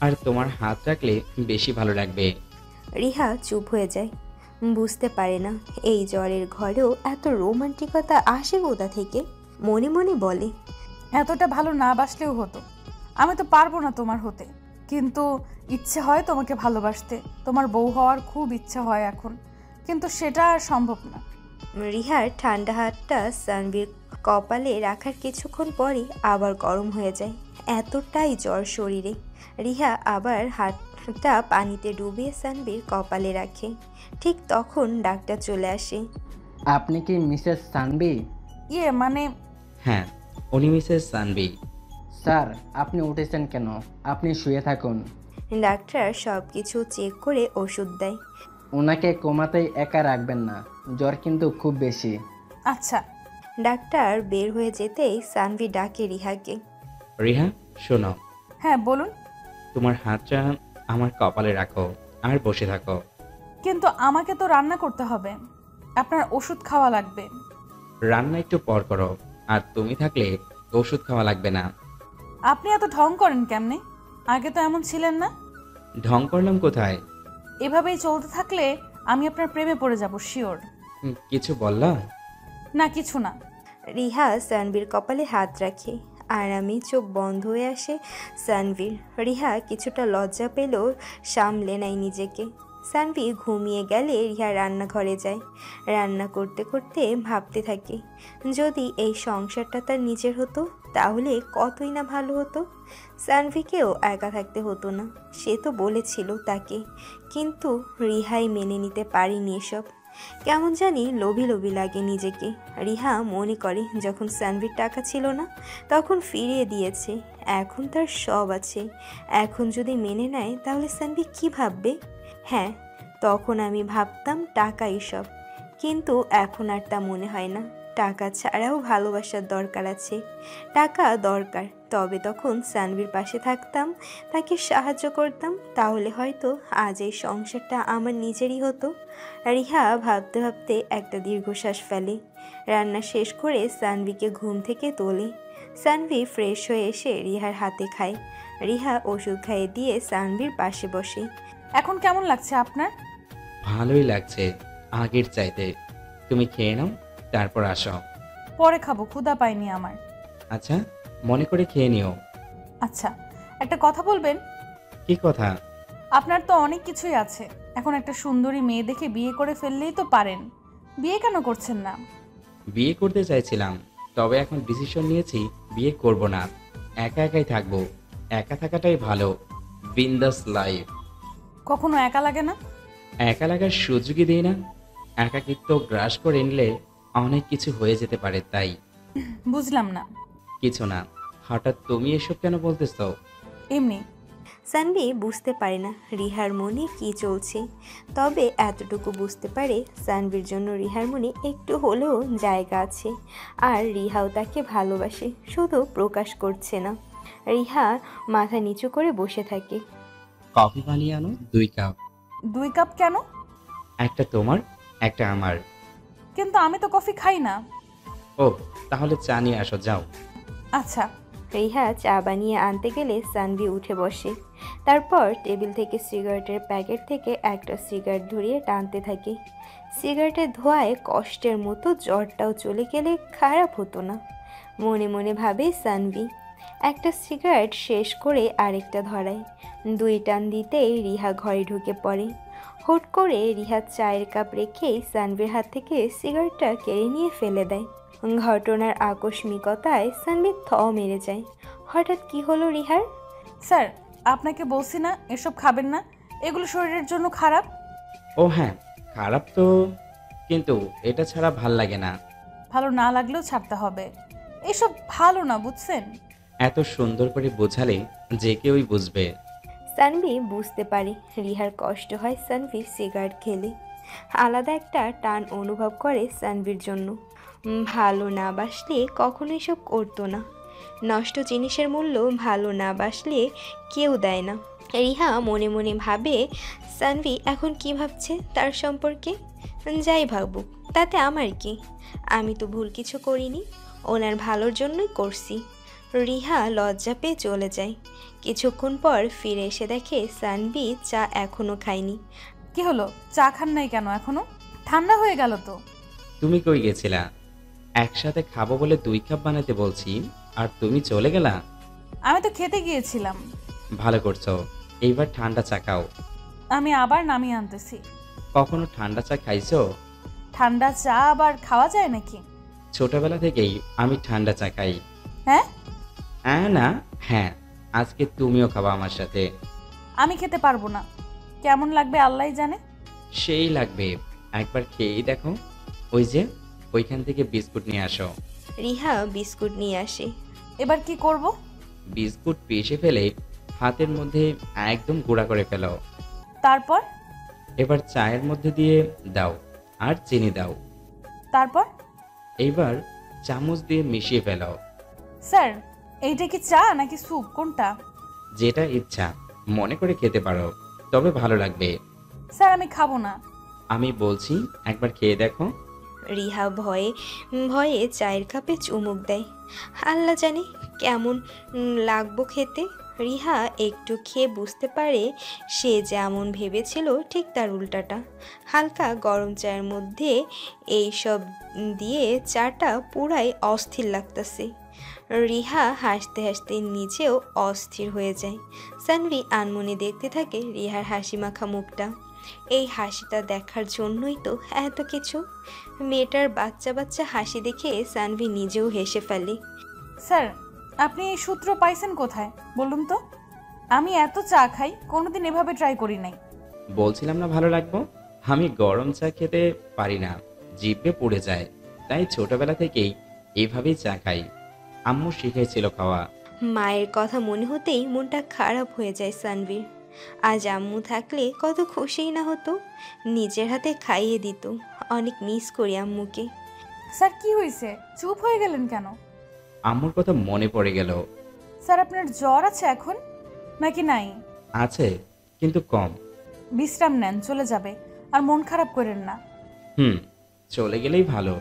আর তোমার হাত রাখলে বেশি ভালো লাগবে। রিহা চুপ হয়ে যায়। বুঝতে পারে না এই জ্বরের ঘরেও এত রোমান্টিকতা আসে কোথা থেকে। মনে মনে বলে, এতটা ভালো না বাসলেও হতো। আমি তো পারবো না তোমার হতে, কিন্তু ইচ্ছে হয় তোমাকে ভালোবাসতে। তোমার বউ হওয়ার খুব ইচ্ছা হয় এখন, কিন্তু সেটা আর সম্ভব না। রিহার ঠান্ডা হাতটা সানভির কপালে রাখার কিছুক্ষণ পরই আবার গরম হয়ে যায়। এতটাই জ্বর শরীরে। রিহা আবার হাতটা পানিতে ডুবিয়ে সানভির কপালে রাখে। ঠিক তখন ডাক্তার চলে আসে। আপনি কি মিসেস সানভি? মানে হ্যাঁ, উনি মিসেস সানভি। স্যার, আপনি উঠেছেন কেন? আপনি শুয়ে থাকুন। ডাক্তার সব কিছু চেক করে ওষুধ দেয়। ওনাকে কোমাতেই একা রাখবেন না, জ্বর কিন্তু খুব বেশি। আচ্ছা। ডাক্তার বের হয়ে যেতেই সানভি ডাকে রিহাকে। রিহা, শোনো। হ্যাঁ, বলুন। তোমার হাতটা আমার কপালে রাখো আর বসে থাকো। কিন্তু আমাকে তো রান্না করতে হবে, আপনার ওষুধ খাওয়া লাগবে। রান্না একটু পর করো, আর তুমি থাকলে ওষুধ খাওয়া লাগবে না। আপনি এত ঢং করেন কেমনে? আগে তো এমন ছিলেন না। ঢং করলাম কোথায়? এভাবেই চলতে থাকলে আমি আপনার প্রেমে পড়ে যাব, শিওর। কিছু বললা? না, কিছু না। রিহা সানভির কপালে হাত রাখে। আরামে চোখ বন্ধ হয়ে আসে সানভির। রিহা কিছুটা লজ্জা পেলেও সামলে নেয় নিজেকে। সানভি ঘুমিয়ে গেলে রিহা রান্নাঘরে যায়। রান্না করতে করতে ভাবতে থাকে, যদি এই সংসারটা তার নিজের হতো তাহলে কতই না ভালো হতো। সানভিকেও একা থাকতে হতো না, সে তো বলেছিল তাকে। কিন্তু রিহাই মেনে নিতে পারেনি এসব। কেমন জানি লোভী লোভী লাগে নিজেকে। রিহা মনে করে যখন সানভির টাকা ছিল না তখন ফিরিয়ে দিয়েছে, এখন তার সব আছে। এখন যদি মেনে নেয় তাহলে সানভি কি ভাববে? হ্যাঁ, তখন আমি ভাবতাম টাকাই সব, কিন্তু এখন আর তা মনে হয় না। টাকা ছাড়াও ভালোবাসার দরকার আছে। টাকা দরকার, তবে তখন সানভির পাশে থাকতাম, তাকে সাহায্য করতাম, তাহলে হয়তো আজ এই সংসারটা আমার নিজেরই হতো। রিহা ভাবতে ভাবতে একটা দীর্ঘশ্বাস ফেলে। রান্না শেষ করে সানভিকে ঘুম থেকে তোলে। সানভি ফ্রেশ হয়ে এসে রিহার হাতে খায়। রিহা ওষুধ খাইয়ে দিয়ে সানভির পাশে বসে। এখন কেমন লাগছে আপনার? ভালোই লাগছে, আগের চাইতে। তুমি খেয়ে নাও, তারপর আসো। পরে খাবো, ক্ষুধা পাইনি আমার। আচ্ছা, মনে করে খেয়ে নিও। আচ্ছা, একটা কথা বলবেন? কি কথা? আপনার তো অনেক কিছুই আছে, এখন একটা সুন্দরী মেয়ে দেখে বিয়ে করে ফেললেই তো পারেন। বিয়ে কেন করছেন না? বিয়ে করতে চাইছিলাম, তবে এখন ডিসিশন নিয়েছি বিয়ে করব না, একা একাই থাকবো। একা থাকাটাই ভালো, বিন্দাস লাইফ। কখনো একা লাগে না? একা লাগার সুযোগই দেই না। একাকিত্ব গ্রাস করে নিলে অনেক কিছু হয়ে যেতে পারে, তাই। বুঝলাম না। কিছু না, হঠাৎ তুমি এসব কেন বলতেছ? এমনি। সানভি বুঝতে পারে না রিহার মনে কি চলছে, তবে এতটুকু বুঝতে পারে সানভির জন্য রিহার মনে একটু হলেও জায়গা আছে, আর রিহাও তাকে ভালোবাসে, শুধু প্রকাশ করছে না। রিহা মাথা নিচু করে বসে থাকে। কফি বানিয়ে আনো 2 কাপ। 2 কাপ কেন? একটা তোমার, একটা আমার। কিন্তু আমি তো কফি খাই না। ও, তাহলে চা নিয়ে আসো, যাও। আচ্ছা। রিহা চা বানিয়ে আনতে গেলে সানভি উঠে বসে। তারপর টেবিল থেকে সিগারেটের প্যাকেট থেকে একটা সিগারেট ধরিয়ে টানতে থাকে। সিগারেটের ধোঁয়ায় কষ্টের মতো জ্বরটাও চলে গেলে খারাপ হতো না, মনে মনে ভাবে সানভি। একটা সিগারেট শেষ করে আরেকটা ধরায়। 2 টান দিতেই রিহা ঘরে ঢুকে পড়ে। হুট করে রিহা চায়ের কাপ রেখেই সানভির হাত থেকে সিগারেটটা কেড়ে নিয়ে ফেলে দেয়। ঘটনার আকস্মিকতায় সানভি থ মেরে যায়। হঠাৎ কি হলো রিহার? স্যার, আপনাকে বলছি না এসব খাবেন না, এগুলো শরীরের জন্য খারাপ। ও হ্যাঁ, খারাপ তো, কিন্তু এটা ছাড়া ভাল লাগে না। ভালো না লাগলেও ছাড়তে হবে, এসব ভালো না, বুঝছেন? এত সুন্দর করে বোঝালে যে কেউই বুঝবে। সানভি বুঝতে পারে রিহার কষ্ট হয় সানভি সিগারেট খেলে। আলাদা একটা টান অনুভব করে সানভির জন্য। ভালো না বাসলে কখনো এসব করতো না। নষ্ট জিনিসের মূল্য ভালো না বাসলে কেউ দেয় না। রিহা মনে মনে ভাবে সানভি এখন কি ভাবছে তার সম্পর্কে। যাই ভাবুক, তাতে আমার কি? আমি তো ভুল কিছু করিনি, ওনার ভালোর জন্যই করছি। রিহা লজ্জা পেয়ে চলে যায়। কিছুক্ষণ পর ফিরে এসে দেখে সানভি চা এখনো খায়নি। কি হলো, চা খান নাই কেন এখনো? ঠান্ডা হয়ে গেল তো। তুমি কই গেছিলা? একসাথে খাবো বলে 2 কাপ বানাতে বলছি, আর তুমি চলে গেলা। আমি তো খেতে গিয়েছিলাম। ভালো করছো, এইবার ঠান্ডা চা খাও। আমি আবার নামিয়ে আনতেছি। কখনো ঠান্ডা চা খাইছো? ঠান্ডা চা আবার খাওয়া যায় নাকি? ছোটবেলা থেকেই আমি ঠান্ডা চা খাই। হ্যাঁ? হ্যাঁ না হ্যাঁ, আজকে তুমিও খাবা আমার সাথে। আমি খেতে পারবো না, কেমন লাগবে আল্লাহই জানে। সেই লাগবে, একবার খেয়েই দেখো। ওই যে ওইখান থেকে বিস্কুট নিয়ে আসো। রিহা বিস্কুট নিয়ে আসে। এবার কি করব? বিস্কুট পিষে ফেলে হাতের মধ্যে একদম গুঁড়া করে ফেলো। তারপর? এবার চায়ের মধ্যে দিয়ে দাও, আর চিনি দাও। তারপর? এইবার চামচ দিয়ে মিশিয়ে ফেলো। স্যার, এইটা কি চা নাকি স্যুপ, কোনটা? যেটা ইচ্ছা মনে করে খেতে পারো, তবে ভালো লাগবে। স্যার, আমি খাবো না। আমি বলছি একবার খেয়ে দেখো। রিহা ভয়ে ভয়ে চায়ের কাপে চুমুক দেয়। আল্লাহ জানে কেমন লাগবো খেতে। রিহা একটু খেয়ে বুঝতে পারে সে যেমন ভেবেছিল ঠিক তার উল্টাটা। হালকা গরম চায়ের মধ্যে এই সব দিয়ে চাটা পুরাই অস্থির লাগতেছে। রিহা হাসতে হাসতে নিজেও অস্থির হয়ে যায়। সানভি আনমনে দেখতে থাকে রিহার হাসি মাখা মুখটা। এই হাসিটা দেখার জন্যই তো এত কিছু। মেয়েটার বাচ্চা বাচ্চা হাসি দেখে সানভি নিজেও হেসে ফেলে। স্যার, আপনি এই সূত্র পাইছেন কোথায় বলুন তো? আমি এত চা খাই, কোনোদিন এভাবে ট্রাই করি নাই। বলছিলাম না ভালো লাগবো। আমি গরম চা খেতে পারি না, জিভে পড়ে যায়, তাই ছোটবেলা থেকেই এইভাবেই চা খাই। আম্মু শিখেছিল খাওয়া। মায়ের কথা মনে হতেই মনটা খারাপ হয়ে যায় সানভির। আজ আম্মু থাকলে কত খুশিই না হতো, নিজের হাতে খাইয়ে দিত। অনেক মিস করি আম্মুকে। স্যার, কি হয়েছে, চুপ হয়ে গেলেন কেন? আম্মুর কথা মনে পড়ে গেল। স্যার, আপনার জ্বর আছে এখন নাকি নাই? আছে, কিন্তু কম। বিশ্রাম নেন, চলে যাবে, আর মন খারাপ করেন না। চলে গেলেই ভালো।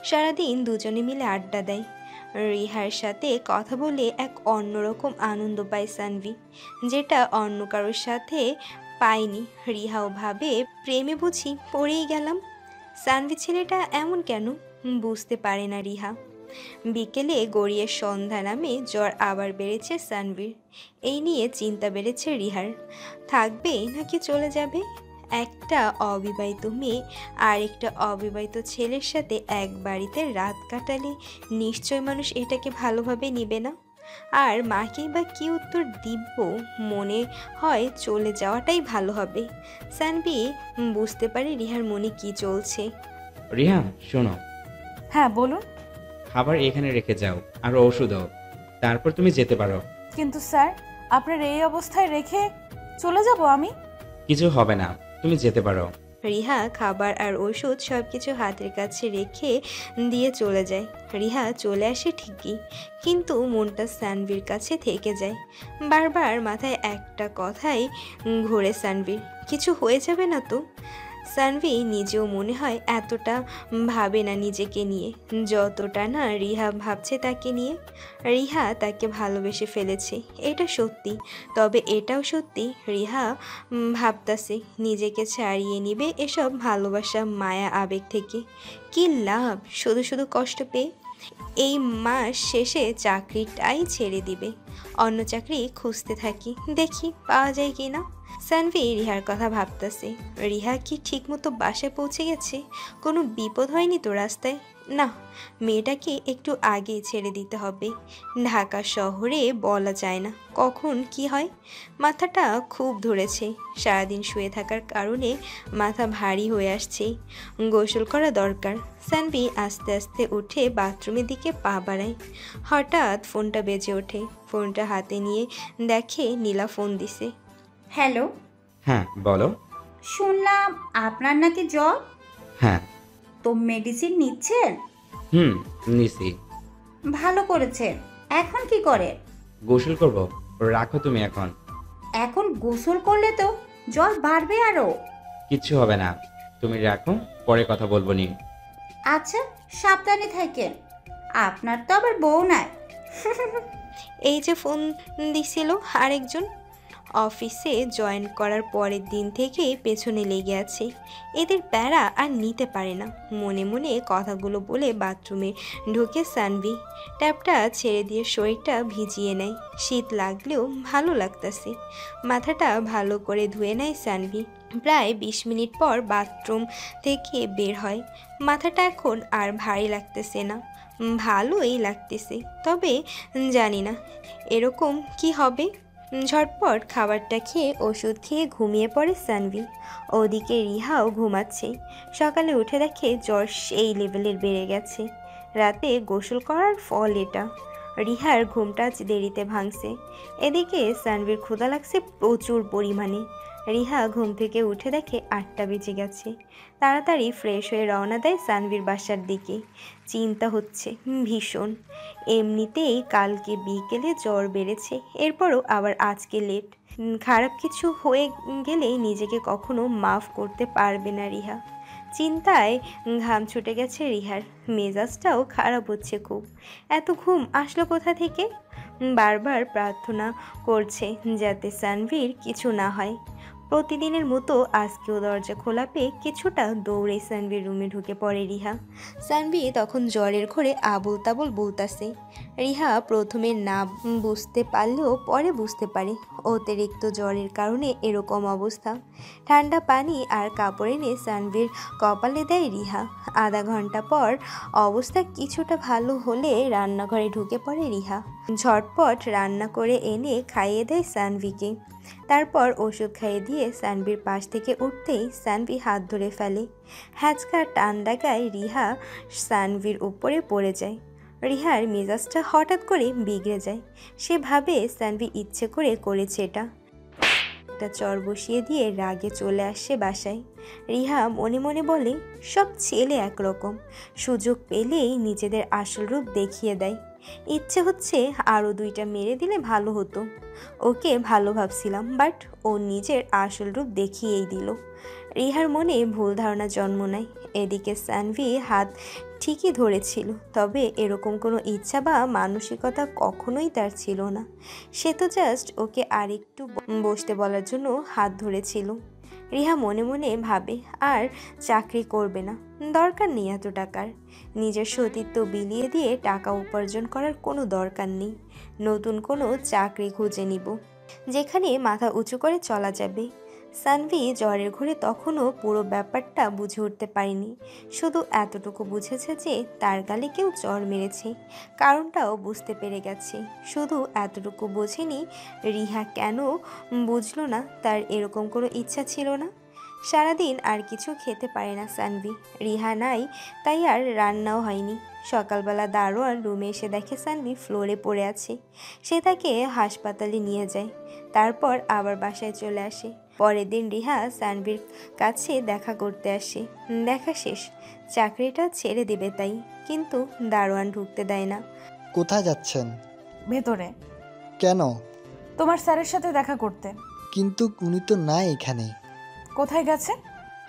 সারাদিন দুজনে মিলে আড্ডা দেয়। রিহার সাথে কথা বলে এক অন্যরকম আনন্দ পায় সানভি, যেটা অন্য কারোর সাথে পায়নি। রিহাও ভাবে প্রেমে বুঝি পড়েই গেলাম। সানভি ছেলেটা এমন কেন বুঝতে পারে না রিহা। বিকেলে গড়িয়ে সন্ধ্যা নামে জ্বর আবার বেড়েছে সানভির। এই নিয়ে চিন্তা বেড়েছে রিহার, থাকবে নাকি চলে যাবে। একটা অবিবাহিত মেয়ে আর একটা অবিবাহিত ছেলের সাথে এক বাড়িতে রাত কাটালে নিশ্চয় মানুষ এটাকে ভালোভাবে নেবে না। আর মাকেই বা কী উত্তর দিব, মনে হয় চলে যাওয়াটাই ভালো হবে। সানভি বুঝতে পারে রিহার মনে কি চলছে। রিহা শোনো। হ্যাঁ বলুন। খাবার এখানে রেখে যাও, আর ওষুধও, তারপর তুমি যেতে পারো। কিন্তু স্যার, আপনার এই অবস্থায় রেখে চলে যাব আমি? কিছু হবে না, তুমি যেতে পারো। রিহা খাবার আর ওষুধ সব কিছু হাতের কাছে রেখে দিয়ে চলে যায়। রিহা চলে আসে ঠিকই, কিন্তু মনটা সানভীর কাছে থেকে যায়। বারবার মাথায় একটা কথাই ঘোরে সানভীর, কিছু হয়ে যাবে না তো? সানভি নিজেও মনে হয় এতটা ভাবে না নিজেকে নিয়ে, যতটা না রিহা ভাবছে তাকে নিয়ে। রিহা তাকে ভালোবেসে ফেলেছে, এটা সত্যি। তবে এটাও সত্যি রিহা ভাবতাছে নিজেকে ছাড়িয়ে নিবে এসব ভালোবাসা মায়া আবেগ থেকে। কি লাভ শুধু শুধু কষ্ট পেয়ে? এই মাস শেষে চাকরিটাই ছেড়ে দিবে, অন্য চাকরি খুঁজতে থাকি, দেখি পাওয়া যায় কি না। সানভি রিহার কথা ভাবতেছে, রিহা কি ঠিকমতো বাসায় পৌঁছে গেছে? কোনো বিপদ হয়নি তো রাস্তায়? না, মেয়েটাকে একটু আগে ছেড়ে দিতে হবে। ঢাকা শহরে বলা যায় না কখন কি হয়। মাথাটা খুব ধরেছে, সারাদিন শুয়ে থাকার কারণে মাথা ভারী হয়ে আসছে। গোসল করা দরকার। সানভি আস্তে আস্তে উঠে বাথরুমের দিকে পা বাড়ায়। হঠাৎ ফোনটা বেজে ওঠে। ফোনটা হাতে নিয়ে দেখে নীলা ফোন দিছে। হ্যালো, হ্যাঁ বলো। শুনলাম আপনার নাকি জ্বর। হ্যাঁ। তো মেডিসিন নিচ্ছেন? হুম, নিছি। ভালো করেছেন। এখন কি করে? গোসল করব, রাখো তুমি এখন। এখন গোসল করলে তো জ্বর বাড়বে আরো। কিচ্ছু হবে না, তুমি রাখো, পরে কথা বলবো নি। আচ্ছা, সাবধানে থাকেন। আপনার তো আবার বউ নাই। এই যে ফোন দিছিল আরেকজন, অফিসে জয়েন করার পরের দিন থেকে পেছনে লেগে আছে। এদের প্যারা আর নিতে পারে না। মনে মনে কথাগুলো বলে বাথরুমে ঢুকে সানভি। ট্যাপটা ছেড়ে দিয়ে শরীরটা ভিজিয়ে নেয়। শীত লাগলেও ভালো লাগতেছে। মাথাটা ভালো করে ধুয়ে নেয় সানভি। প্রায় 20 মিনিট পর বাথরুম থেকে বের হয়। মাথাটা এখন আর ভারী লাগতেছে না, ভালোই লাগতেছে। তবে জানি না এরকম কি হবে। ঝটপট খাবারটা খেয়ে ওষুধ খেয়ে ঘুমিয়ে পড়ে সানভি। ওদিকে রিহাও ঘুমাচ্ছে। সকালে উঠে দেখে জ্বর সেই লেভেলের বেড়ে গেছে। রাতে গোসল করার ফল এটা। রিহার ঘুমটা আজ দেরিতে ভাঙছে। এদিকে সানভির ক্ষুধা লাগছে প্রচুর পরিমাণে। রিহা ঘুম থেকে উঠে দেখে 8টা বেজে গেছে। তাড়াতাড়ি ফ্রেশ হয়ে রওনা দেয় সানভির বাসার দিকে। চিন্তা হচ্ছে ভীষণ। এমনিতেই কালকে বিকেলে জ্বর বেড়েছে, এরপরও আবার আজকে লেট। খারাপ কিছু হয়ে গেলে নিজেকে কখনো মাফ করতে পারবে না রিহা। চিন্তায় ঘাম ছুটে গেছে রিহার। মেজাজটাও খারাপ হচ্ছে খুব। এত ঘুম আসলো কোথা থেকে? বারবার প্রার্থনা করছে যাতে সানভীর কিছু না হয়। প্রতিদিনের মতো আজকেও দরজা খোলা পেয়ে কিছুটা দৌড়ে সানভির রুমে ঢুকে পড়ে রিহা। সানভি তখন জ্বরের ঘোরে আবল তাবল বলতাছে। রিহা প্রথমে না বুঝতে পারলেও পরে বুঝতে পারে অতিরিক্ত জ্বরের কারণে এরকম অবস্থা। ঠান্ডা পানি আর কাপড় এনে সানভির কপালে দেয় রিহা। আধা ঘন্টা পর অবস্থা কিছুটা ভালো হলে রান্নাঘরে ঢুকে পড়ে রিহা। ঝটপট রান্না করে এনে খাইয়ে দেয় সানভিকে। তারপর ওষুধ খাইয়ে দিয়ে সানভির পাশ থেকে উঠতেই সানভি হাত ধরে ফেলে। হ্যাচকা টান লাগায় রিহা সানভির উপরে পড়ে যায়। রিহার মেজাজটা হঠাৎ করে বিগড়ে যায়। সে ভাবে সানভি ইচ্ছে করে করেছে এটা। একটা চর বসিয়ে দিয়ে রাগে চলে আসে বাসায়। রিহা মনে মনে বলে, সব ছেলে একরকম, সুযোগ পেলেই নিজেদের আসল রূপ দেখিয়ে দেয়। ইচ্ছে হচ্ছে আরও 2টা মেরে দিলে ভালো হতো। ওকে ভালো ভাবছিলাম, বাট ও নিজের আসল রূপ দেখিয়েই দিল। রিহার মনে ভুল ধারণা জন্ম নেয়। এদিকে সানভি হাত ঠিকই ধরেছিল, তবে এরকম কোনো ইচ্ছা বা মানসিকতা কখনোই তার ছিল না। সে তো জাস্ট ওকে আরেকটু বসতে বলার জন্য হাত ধরেছিল। রিহা মনে মনে ভাবে আর চাকরি করবে না, দরকার নেই এত টাকার। নিজের সতীত্ব বিলিয়ে দিয়ে টাকা উপার্জন করার কোনো দরকার নেই। নতুন কোনো চাকরি খুঁজে নিব, যেখানে মাথা উঁচু করে চলা যাবে। সানভি জ্বরের ঘোরে তখনও পুরো ব্যাপারটা বুঝে উঠতে পারেনি। শুধু এতটুকু বুঝেছে যে তার গালে কেউ জ্বর মেরেছে, কারণটাও বুঝতে পেরে গেছে। শুধু এতটুকু বোঝেনি রিহা কেন বুঝলো না তার এরকম কোনো ইচ্ছা ছিল না। সারাদিন আর কিছু খেতে পারে না সানভি। রিহা নাই তাই আর রান্নাও হয়নি। সকালবেলা দারোয়ান রুমে এসে দেখে সানভি ফ্লোরে পড়ে আছে। সে তাকে হাসপাতালে নিয়ে যায়, তারপর আবার বাসায় চলে আসে। পরের দিন রিহা সানভীর কাছে দেখা করতে আসে। দেখা শেষ, চাকরিটা ছেড়ে দিবে তাই, কিন্তু দারোয়ান ঢুকতে দেয় না। কোথায় যাচ্ছেন? ভেতরে কেন? তোমার স্যারের সাথে দেখা করতে। কিন্তু উনি তো নাই এখানে। কোথায় গেছে?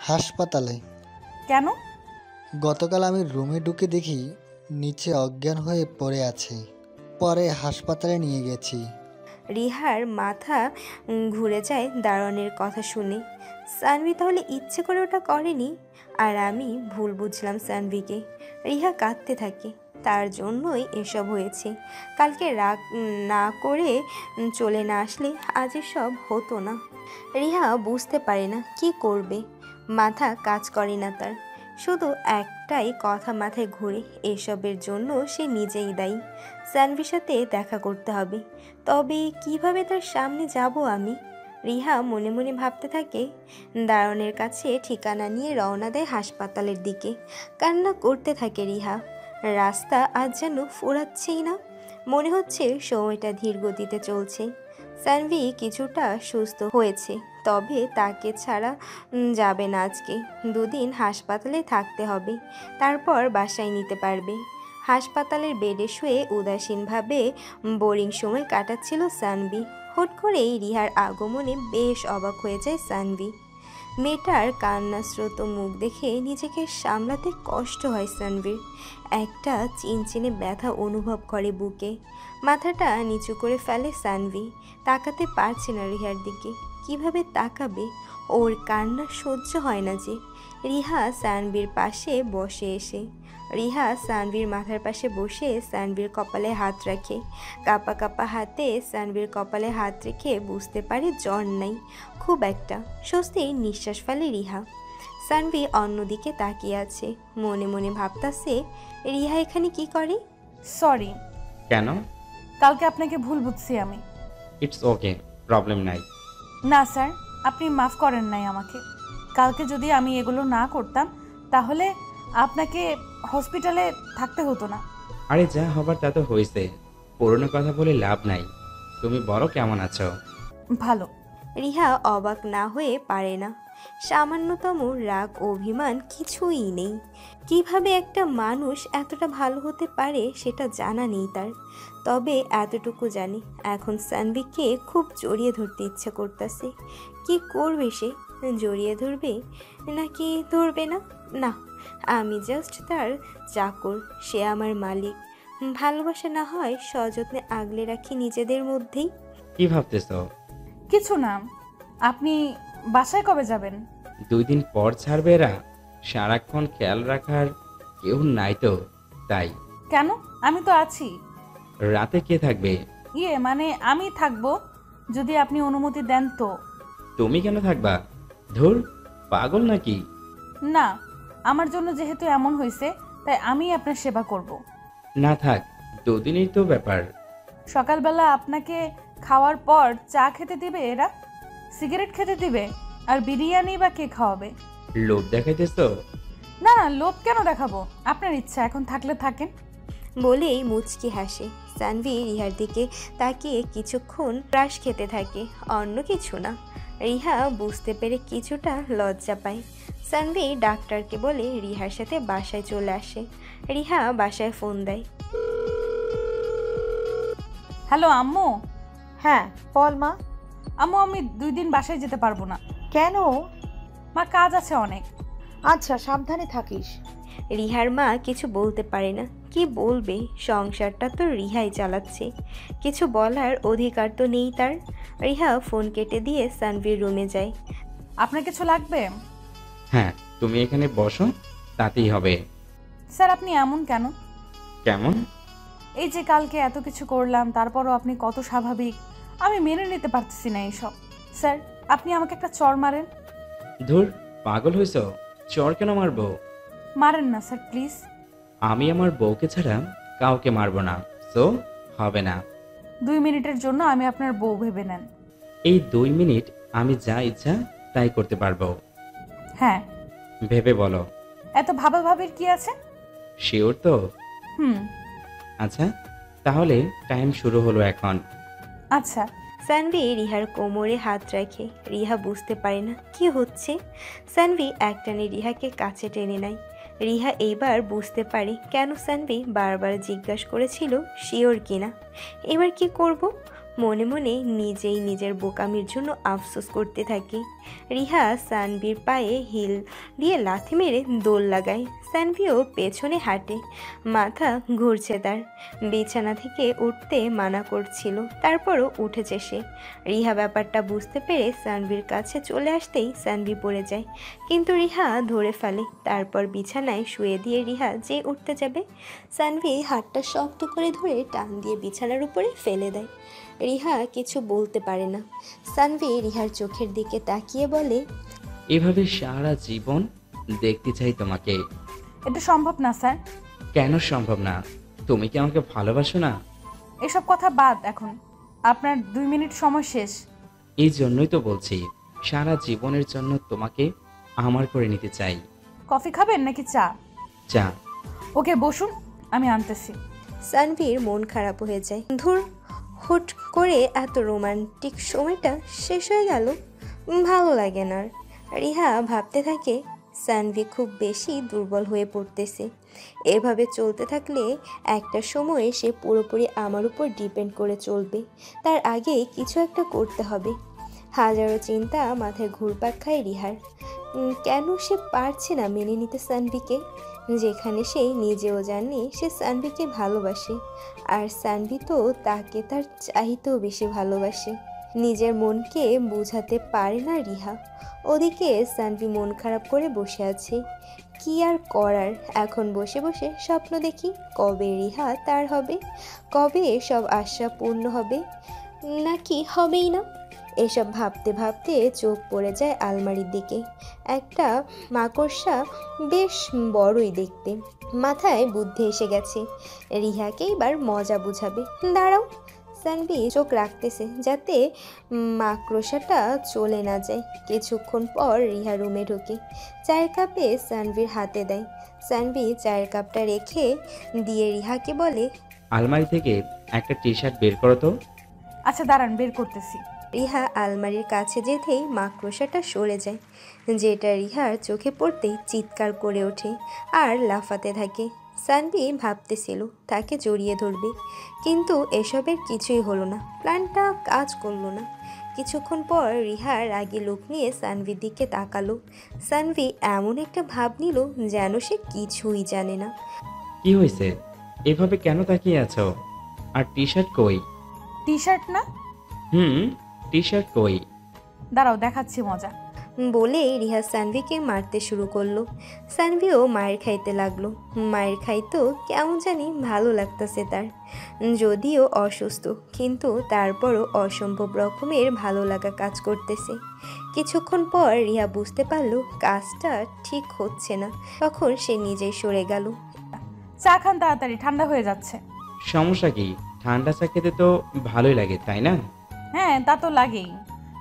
হাসপাতালে। কেন? গতকাল আমি রুমে ঢুকে দেখি নিচে অজ্ঞান হয়ে পড়ে আছে। পরে হাসপাতালে নিয়ে গেছি। রিহার মাথা ঘুরে যায় দারোয়ানের কথা শুনে। সানভি তাহলে ইচ্ছে করে ওটা করেনি, আর আমি ভুল বুঝলাম সানভিকে। রিহা কাঁদতে থাকে, তার জন্যই এসব হয়েছে। কালকে রাগ না করে চলে না আসলে আজ এসব হতো না। রিহা বুঝতে পারে না কি করবে, মাথা কাজ করে না তার। শুধু একটাই কথা মাথায় ঘুরে, এসবের জন্য সে নিজেই দায়ী। সানভির সাথে দেখা করতে হবে, তবে কিভাবে তার সামনে যাব আমি? রিহা মনে মনে ভাবতে থাকে। দারোয়ানের কাছে ঠিকানা নিয়ে রওনা দেয় হাসপাতালের দিকে। কান্না করতে থাকে রিহা। রাস্তা আজ যেন ফুরাচ্ছেই না, মনে হচ্ছে সময়টা ধীর গতিতে চলছে। সানভি কিছুটা সুস্থ হয়েছে, তবে তাকে ছাড়া যাবে না আজকে। দুদিন হাসপাতালে থাকতে হবে, তারপর বাসায় নিতে পারবে। হাসপাতালের বেডে শুয়ে উদাসীনভাবে বোরিং সময় কাটাচ্ছিল সানভি। হুট করেই রিহার আগমনে বেশ অবাক হয়ে যায় সানভি। মেয়েটার কান্নাস্রোত মুখ দেখে নিজেকে সামলাতে কষ্ট হয় সানভির। একটা চিনচিনে ব্যথা অনুভব করে বুকে। মাথাটা নিচু করে ফেলে সানভি। তাকাতে পারছে না রিহার দিকে। কিভাবে তাকাবে? ওর কান্না সহ্য হয় না যে। রিহা সানভির পাশে বসে এসে রিহা সানভির মাথার পাশে বসে সানভির কপালে হাত রাখে। কাপা কাপা হাতে সানভির কপালে হাত রেখে বুঝতে পারে জ্বর নাই খুব একটা। স্বস্তির নিঃশ্বাস ফেলে রিহা। সানভি অন্যদিকে তাকিয়ে আছে, মনে মনে ভাবতাছে রিহা এখানে কি করে। সরি। কেন? কালকে আপনাকে ভুল বুঝছি আমি। ইটস ওকে, প্রবলেম নাই। না স্যার, আপনি মাফ করেন নাই আমাকে। কালকে যদি আমি এগুলো না করতাম তাহলে আপনাকে হসপিটালে থাকতে হতো না। আরে যা হবার তা তো হয়েছে, পুরনো কথা বলে লাভ নাই। তুমি বলো কেমন আছো? ভালো। রিহা অবাক না হয়ে পারে না। সামান্যতম রাগ অভিমান কিছুই নেই। কিভাবে একটা মানুষ এতটা ভালো হতে পারে সেটা জানা নেই তার। তবে এতটুকু জানি, এখন সানভিকে খুব জড়িয়ে ধরতে ইচ্ছে করতেছে। কি করবে সে? জড়িয়ে ধরবে নাকি ধরবে না? না, আমি জাস্ট তার চাকর, সে আমার মালিক। ভালোবাসা না হয় সযত্নে আগলে রাখি নিজেদের মধ্যেই। কি ভাবতেছ? কিছু না। আপনি বাসায় কবে যাবেন? 2 দিন পর ছাড়বে এরা। সারাক্ষণ খেয়াল রাখার কেউ নাই তো, তাই। কেন? আমি তো আছি। রাতে কে থাকবে? মানে আমি থাকবো, যদি আপনি অনুমতি দেন তো। তুমি কেন থাকবা? ধুর, পাগল নাকি? না, আমার জন্য যেহেতু এমন হয়েছে তাই আমি আপনার সেবা করব। না থাক, 2 দিনই তো ব্যাপার। সকালবেলা আপনাকে খাওয়ার পর চা খেতে দিবে এরা, সিগারেট খেতে দিবে, আর বিরিয়ানি বা কে খাওয়াবে? লোভ দেখাইতেছ? না না, লোভ কেন দেখাবো? আপনার ইচ্ছা, এখন থাকলে থাকেন। বলেই মুচকি হাসে। সানভি রিহার দিকে তাকিয়ে কিছুক্ষণ ক্রাশ খেতে থাকে, অন্য কিছু না। রিহা বুঝতে পেরে কিছুটা লজ্জা পায়। সানভি ডাক্তারকে বলে রিহার সাথে বাসায় চলে আসে। রিহা বাসায় ফোন দেয়। হ্যালো আম্মু। হ্যাঁ বল মা। আম্মু, আমি 2 দিন বাসায় যেতে পারবো না। কেন? মা, কাজ আছে অনেক। আচ্ছা, সাবধানে থাকিস। রিহার মা কিছু বলতে পারে না। কি বলবে? সংসারটা তো রিহাই চালাচ্ছে, কিছু বলার অধিকার তো নেই তার। রিহা ফোন কেটে দিয়ে সানভির রুমে যায়। আপনার কিছু লাগবে? হ্যাঁ, তুমি এখানে বসো, তাতেই হবে। স্যার, আপনি এমন কেন? কেমন? এই যে কালকে এত কিছু করলাম, তারপরও আপনি কত স্বাভাবিক। আমি মেনে নিতে পারতেছি না এইসব। স্যার, আপনি আমাকে একটা চর মারেন। ধুর, পাগল হয়েছ? চর কেন মারবো? মারেন না স্যার, প্লিজ। আমি আমার বউকে ছাড়া কাউকে মারবো না, সো হবে না। 2 মিনিটের জন্য আমি আপনার বউ ভেবে নেন। এই 2 মিনিট আমি যা ইচ্ছা তাই করতে পারবো। হ্যাঁ। ভেবে বলো। এত ভাবাভাবির কি আছে? শিওর তো? হুম। আচ্ছা, তাহলে টাইম শুরু হলো এখন। আচ্ছা। সানভি রিহার কোমরে হাত রাখে। রিহা বুঝতে পারে না কি হচ্ছে। সানভি একটানে রিহাকে কাছে টেনে নেয়। রিহা এইবার বুঝতে পারে কেন সানভি বারবার জিজ্ঞাসা করেছিল শিওর কিনা। এবার কি করব? মনে মনে নিজেই নিজের বোকামির জন্য আফসোস করতে থাকে। রিহা সানভির পায়ে হিল দিয়ে লাথি মেরে দোল লাগায়। সানভিও পেছনে হাঁটে, মাথা ঘুরছে তার। বিছানা থেকে উঠতে মানা করছিল, তারপরও উঠেছে সে। রিহা ব্যাপারটা বুঝতে পেরে সানভির কাছে চলে আসতেই সানভি পড়ে যায়, কিন্তু রিহা ধরে ফেলে। তারপর বিছানায় শুয়ে দিয়ে রিহা যে উঠতে যাবে, সানভি হাতটা শক্ত করে ধরে টান দিয়ে বিছানার উপরে ফেলে দেয়। রিহা কিছু বলতে পারে না। সানভি রিহার চোখের দিকে তাকিয়ে বলে, এভাবে সারা জীবন দেখতে চাই তোমাকে। এটা সম্ভব না স্যার। কেন সম্ভব না? তুমি কি আমাকে ভালোবাসো না? এসব কথা বাদ এখন। আপনার 2 মিনিট সময় শেষ। এই জন্যই তো বলছি, সারা জীবনের জন্য তোমাকে আমার করে নিতে চাই। কফি খাবেন নাকি চা? চা। ওকে বসুন, আমি আনতেছি। সানভির মন খারাপ হয়ে যায়। ধুর, হুট করে এত রোমান্টিক সময়টা শেষ হয়ে গেল, ভালো লাগে না আর। রিহা ভাবতে থাকে সানভি খুব বেশি দুর্বল হয়ে পড়তেছে। এভাবে চলতে থাকলে একটা সময়ে সে পুরোপুরি আমার উপর ডিপেন্ড করে চলবে। তার আগে কিছু একটা করতে হবে। হাজারো চিন্তা মাথায় ঘুরপাক খায় রিহার। কেন সে পারছে না মেনে নিতে সানভিকে, যেখানে সে নিজেও জানে সে সানভিকে ভালোবাসে, আর সানভি তো তাকে তার চাইতেও বেশি ভালোবাসে। নিজের মনকে বোঝাতে পারে না রিহা। ওদিকে সানভি মন খারাপ করে বসে আছে। কি আর করার, এখন বসে বসে স্বপ্ন দেখি কবে রিহা তার হবে, কবে সব আশা পূর্ণ হবে, নাকি হবেই না। এসব ভাবতে ভাবতে চোখ পড়ে যায় আলমারির দিকে। একটা মাকড়সা, বেশ বড়ই দেখতে। মাথায় বুদ্ধি এসে গেছে, রিহাকে এবার মজা বুঝাবে। দাঁড়াও, সানভি চোখ রাখতেছে যাতে মাকড়সাটা চলে না যায়। কিছুক্ষণ পর রিহা রুমে ঢোকে, চায়ের কাপে সানভির হাতে দেয়। সানভি চায়ের কাপটা রেখে দিয়ে রিহাকে বলে, আলমারি থেকে একটা টি শার্ট বের করো তো। আচ্ছা দাঁড়ান, বের করতেছি। রিহা আলমারির কাছে যেতেই মাকড়সাটা সরে যায়, যেটা রিহার চোখে পড়তেই চিৎকার করে ওঠে আর লাফাতে থাকে। সানভি ভাবতেছিল তাকে জড়িয়ে ধরবে, কিন্তু এসবের কিছুই হলো না। প্ল্যানটা কাজ করলো না। কিছুক্ষণ পর রিহার রাগী লোক নিয়ে সানভির দিকে তাকালো। সানভি এমন একটা ভাব নিল যেন সে কিছুই জানে না। কি হয়েছে? এভাবে কেন তাকিয়ে আছো? আর টি শার্ট কই? টি শার্ট না? টি শার্ট কই? দাঁড়াও, দেখাচ্ছি মজা। বলে রিহা সানভিকে মারতে শুরু করলো। সানভিও মায়ের খাইতে লাগলো। মায়ের খাইতেও কেমন জানি ভালো লাগতেছে তার, যদিও অসুস্থ, কিন্তু তারপরও অসম্ভব রকমের ভালো লাগা কাজ করতেছে। কিছুক্ষণ পর রিহা বুঝতে পারলো কাজটা ঠিক হচ্ছে না, তখন সে নিজেই সরে গেল। চা খান তাড়াতাড়ি, ঠান্ডা হয়ে যাচ্ছে। সমস্যা কি? ঠান্ডা চা খেতে তো ভালোই লাগে, তাই না? হ্যাঁ, তা তো লাগেই,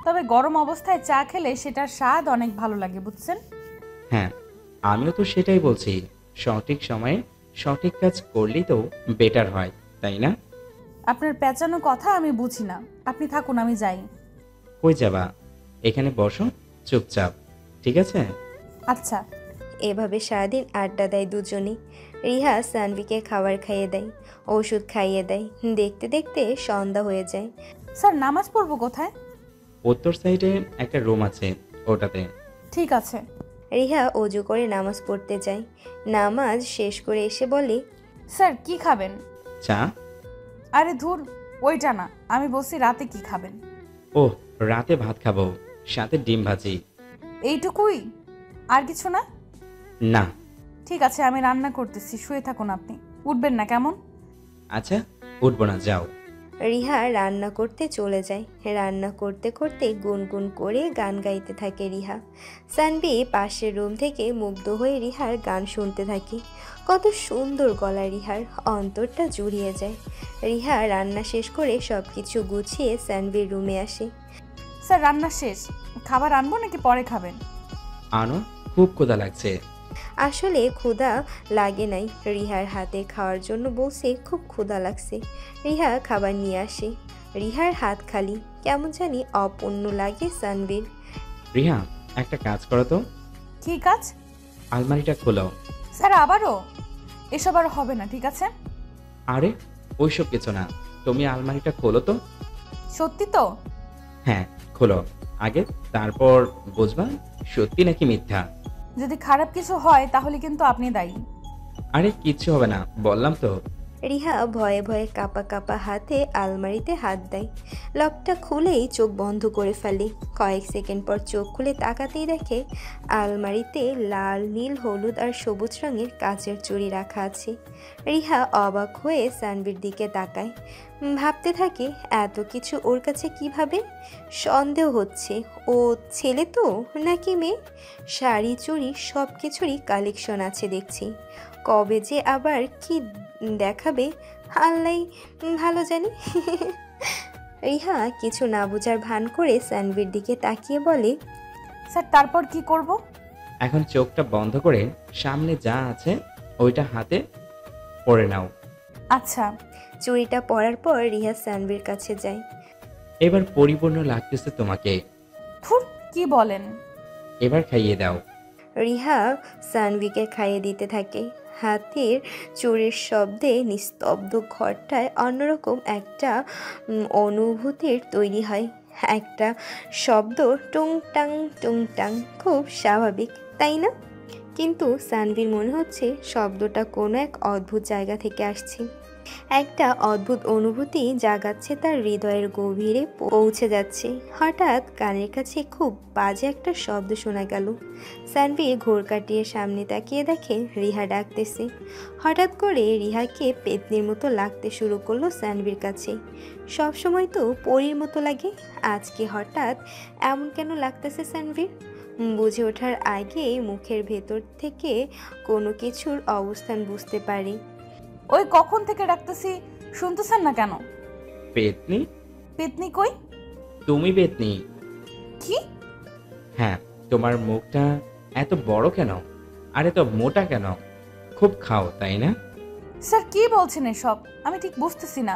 তবে গরম অবস্থায় চা খেলে সেটার স্বাদ অনেক ভালো লাগে, বুঝছেন? হ্যাঁ, আমিও তো সেটাই বলছি। সঠিক সময়ে সঠিক কাজ করলেই তো বেটার হয়, তাই না? আপনার পেঁচানো কথা আমি বুঝি না। আপনি থাকুন, আমি যাই। কই যাবা? এখানে বসো চুপচাপ, ঠিক আছে? আচ্ছা। এভাবে সারাদিন আড্ডা দেয় দুজনে। রিহা সানভিকে খাবার খাইয়ে দেয়, ওষুধ খাইয়ে দেয়। দেখতে দেখতে সন্ধ্যা হয়ে যায়। স্যার, নামাজ পড়বো কোথায়? উত্তর সাইডে একটা রুম আছে, ওটাতে। ঠিক আছে। রিহা অজু করে নামাজ পড়তে যায়। নামাজ শেষ করে এসে বলে, স্যার, কি খাবেন? চা। আরে ধুর, ওইটা না, আমি বলছি রাতে কি খাবেন। ওহ, রাতে ভাত খাবো, সাথে ডিম ভাজি। এইটুকুই? আর কিছু না? না। ঠিক আছে, আমি রান্না করতেছি, শুয়ে থাকুন আপনি। উঠবেন না কেমন? আচ্ছা, উঠবো না, যাও। রিহা রান্না করতে চলে যায়। রান্না করতে করতে গুনগুন করে গান গাইতে থাকে রিহা। সানভি পাশের রুম থেকে মুগ্ধ হয়ে রিহার গান শুনতে থাকে। কত সুন্দর গলা রিহার, অন্তরটা জুড়িয়ে যায়। রিহা রান্না শেষ করে সব কিছু গুছিয়ে সানভির রুমে আসে। স্যার, রান্না শেষ, খাবার আনবো নাকি পরে খাবেন? আনো, খুব ক্ষুধা লাগছে। আসলে ক্ষুধা লাগে নাই, রিহার হাতে খাওয়ার জন্য বলছে খুব ক্ষুধা লাগছে। রিহা খাবার নিয়ে আসে। রিহার হাত খালি, কেমন জানি অপূর্ণ লাগে সানভীর। রিহা, একটা কাজ করো তো, কি কাজ? আলমারিটা খোলো। স্যার আবারও? এসব আর হবে না, ঠিক আছে? আরে ওইসব কিছু না, তুমি আলমারিটা খোলো তো। সত্যি তো? হ্যাঁ খোলো আগে, তারপর বুঝবা সত্যি নাকি মিথ্যা। যদি খারাপ কিছু হয় তাহলে কিন্তু আপনি দায়ী। আরে কিচ্ছু হবে না, বললাম তো। রিহা ভয়ে ভয়ে কাঁপা কাঁপা হাতে আলমারিতে হাত দেয়। লকটা খুলেই চোখ বন্ধ করে ফেলে। কয়েক সেকেন্ড পর চোখ খুলে তাকাতেই দেখে আলমারিতে লাল, নীল, হলুদ আর সবুজ রঙের কাচের চুড়ি রাখা আছে। রিহা অবাক হয়ে সানভীর দিকে তাকায়, ভাবতে থাকে এত কিছু ওর কাছে কিভাবে। সন্দেহ হচ্ছে ও ছেলে তো নাকি মেয়ে। শাড়ি, চুড়ি সব কিছুরই কালেকশন আছে দেখছি। কবে যে আবার কি দেখাবে আল্লাই ভালো জানে। রিহা কিছু না বোঝার ভান করে সানভীর দিকে তাকিয়ে বলে, স্যার তারপর কি করব? এখন চোখটা বন্ধ করে সামনে যা আছে ওইটা হাতে পরে নাও। আচ্ছা। চুড়িটা পরার পর রিহা সানভীর কাছে যায়। এবার পরিপূর্ণ লাগতেছে তোমাকে। ধুর, কি বলেন? এবার খাইয়ে দাও। রিহা সানভিকে খাইয়ে দিতে থাকে। হাতের চুরির শব্দে নিস্তব্ধ ঘরটায় অন্যরকম একটা অনুভূতির তৈরি হয়। একটা শব্দ টুংটাং টুংটাং, খুব স্বাভাবিক তাই না? কিন্তু সানভির মনে হচ্ছে শব্দটা কোনো এক অদ্ভুত জায়গা থেকে আসছে। একটা অদ্ভুত অনুভূতি জাগাচ্ছে তার হৃদয়ের গভীরে, পৌঁছে যাচ্ছে। হঠাৎ কানের কাছে খুব বাজে একটা শব্দ শোনা গেল। সানভি ঘোর কাটিয়ে সামনে তাকিয়ে দেখে রিহা ডাকতেছে। হঠাৎ করে রিহাকে পেতনির মতো লাগতে শুরু করলো সানভির কাছে। সবসময় তো পরীর মতো লাগে, আজকে হঠাৎ এমন কেন লাগতেছে সানভির? বুঝে ওঠার আগে মুখের ভেতর থেকে কোনো কিছুর অবস্থান বুঝতে পারে। ওই কখন থেকে ডাকতেছি, শুনতেছেন না কেন? পেতনি? পেতনি কই? তুমি পেতনি? কি? হ্যাঁ, তোমার মুখটা এত বড় কেন আর এত মোটা কেন? খুব খাও তাই না? স্যার কি বলছেন এসব? আমি ঠিক বুঝতেছি না।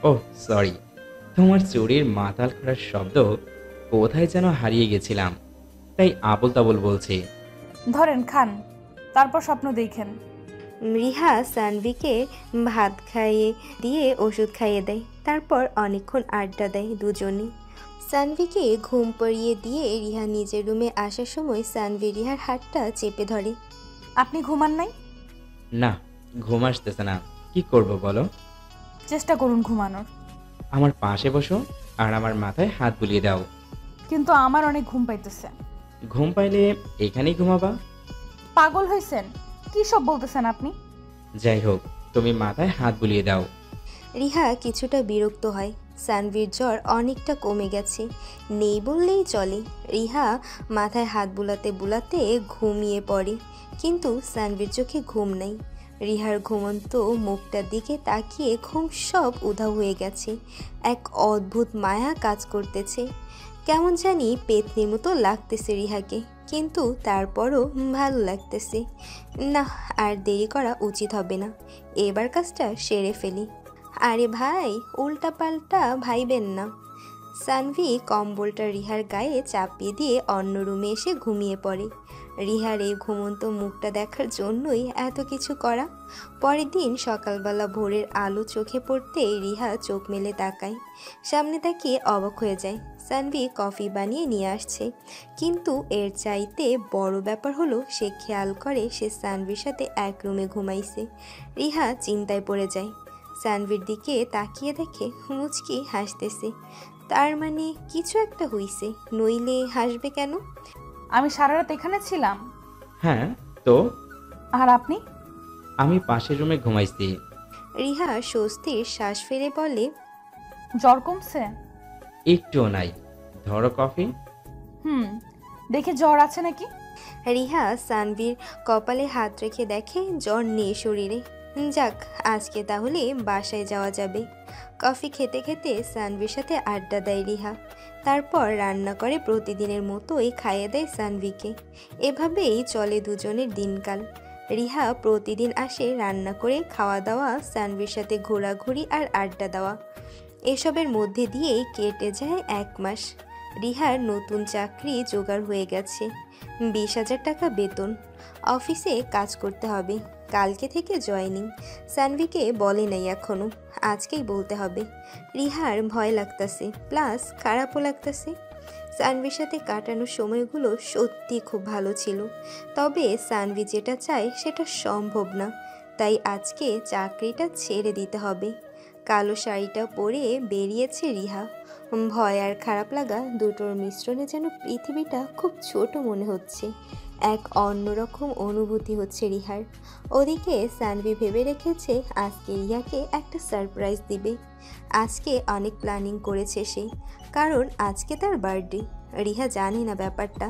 ওহ সরি, তোমার চুরির মাতাল করার শব্দ কোথায় যেন হারিয়ে গেছিলাম, তাই আবোল তাবোল বলছি। ধরেন, খান, তারপর স্বপ্ন দেখেন। রিহা সানভিকে ভাত খাইয়ে দিয়ে ওষুধ খাইয়ে দেয়। তারপর অনেকক্ষণ আড্ডা দেয় দুজনে। সানভিকে ঘুম পাড়িয়ে দিয়ে রিহা নিজের রুমে আসার সময় সানভি রিহার হাতটা চেপে ধরে। আপনি ঘুমান নাই? না, ঘুম আসতেছে না, কি করব বলো? চেষ্টা করুন ঘুমানোর। আমার পাশে বসো আর আমার মাথায় হাত বুলিয়ে দাও। কিন্তু আমার অনেক ঘুম পাইতেছে। ঘুম পাইলে এখানেই ঘুমাবা? পাগল হয়েছেন? কি সব বলতেছেন আপনি? যাই হোক, তুমি মাথায় হাত বুলিয়ে দাও। রিহা কিছুটা বিরক্ত হয়। সানভির জ্বর অনেকটা কমে গেছে, নেই বললেই চলে। রিহা মাথায় হাত বুলাতে বুলাতে ঘুমিয়ে পড়ে, কিন্তু সানভির চোখে ঘুম নাই। রিহার ঘুমন্ত মুখটার দিকে তাকিয়ে ঘুম সব উধাও হয়ে গেছে। এক অদ্ভুত মায়া কাজ করতেছে। কেমন জানি পেতনির মতো লাগতেছে রিহাকে, কিন্তু তারপরও ভালো লাগতেছে। না, আর দেরি করা উচিত হবে না, এবার কাজটা সেরে ফেলি। আরে ভাই, উল্টা পাল্টা ভাইবেন না। সানভি কম্বলটা রিহার গায়ে চাপিয়ে দিয়ে অন্য রুমে এসে ঘুমিয়ে পড়ে। রিহার এই ঘুমন্ত মুখটা দেখার জন্যই এত কিছু করা। পরের দিন সকালবেলা ভোরের আলো চোখে পড়তেই রিহা চোখ মেলে তাকায়। সামনে তাকিয়ে অবাক হয়ে যায়। সানভি কফি বানিয়ে নিয়ে আসছে, কিন্তু এর চাইতে বড় ব্যাপার হলো সে খেয়াল করে সে সানভির সাথে এক রুমে ঘুমাইছে। রিহা চিন্তায় পড়ে যায়। সানভির দিকে তাকিয়ে দেখে মুচকি হাসতেছে। তার মানে কিছু একটা হইছে, নইলে হাসবে কেন? আমি সারা রাত এখানে ছিলাম। হ্যাঁ তো? আর আপনি? আমি পাশের রুমে ঘুমাইছি। রিহা স্বস্তির শ্বাস ফেলে বলে, জ্বর কমছে? একটুও নাই, ধরো কফি। দেখে জ্বর আছে নাকি? রিহা সানভির কপালে হাত রেখে দেখে জ্বর নেই শরীরে। যাক, আজকে তাহলে বাসায় যাওয়া যাবে। কফি খেতে খেতে সানভির সাথে আড্ডা দেয় রিহা। তারপর রান্না করে প্রতিদিনের মতোই খাইয়ে দেয় সানভিকে। এভাবেই চলে দুজনের দিনকাল। রিহা প্রতিদিন আসে রান্না করে খাওয়া দাওয়া, সানভির সাথে ঘোরাঘুরি আর আড্ডা দেওয়া। এসবের মধ্যে দিয়েই কেটে যায় 1 মাস। রিহার নতুন চাকরি জোগাড় হয়ে গেছে, 20,000 টাকা বেতন। অফিসে কাজ করতে হবে, কালকে থেকে জয়েনিং। সানভিকে বলে নাই এখনো, আজকেই বলতে হবে। রিহার ভয় লাগতাছে, প্লাস খারাপও লাগতাছে। সানভির সাথে কাটানো সময়গুলো সত্যি খুব ভালো ছিল, তবে সানভি যেটা চায় সেটা সম্ভব না, তাই আজকে চাকরিটা ছেড়ে দিতে হবে। কালো শাড়িটা পরে বেরিয়েছে রিহা। ভয় আর খারাপ লাগা দুটোর মিশ্রণে যেন পৃথিবীটা খুব ছোট মনে হচ্ছে। এক অন্যরকম অনুভূতি হচ্ছে রিহার। ওদিকে সানভি ভেবে রেখেছে আজকে রিহাকে একটা সারপ্রাইজ দিবে। আজকে অনেক প্ল্যানিং করেছে সে, কারণ আজকে তার বার্থডে। রিহা জানে না ব্যাপারটা,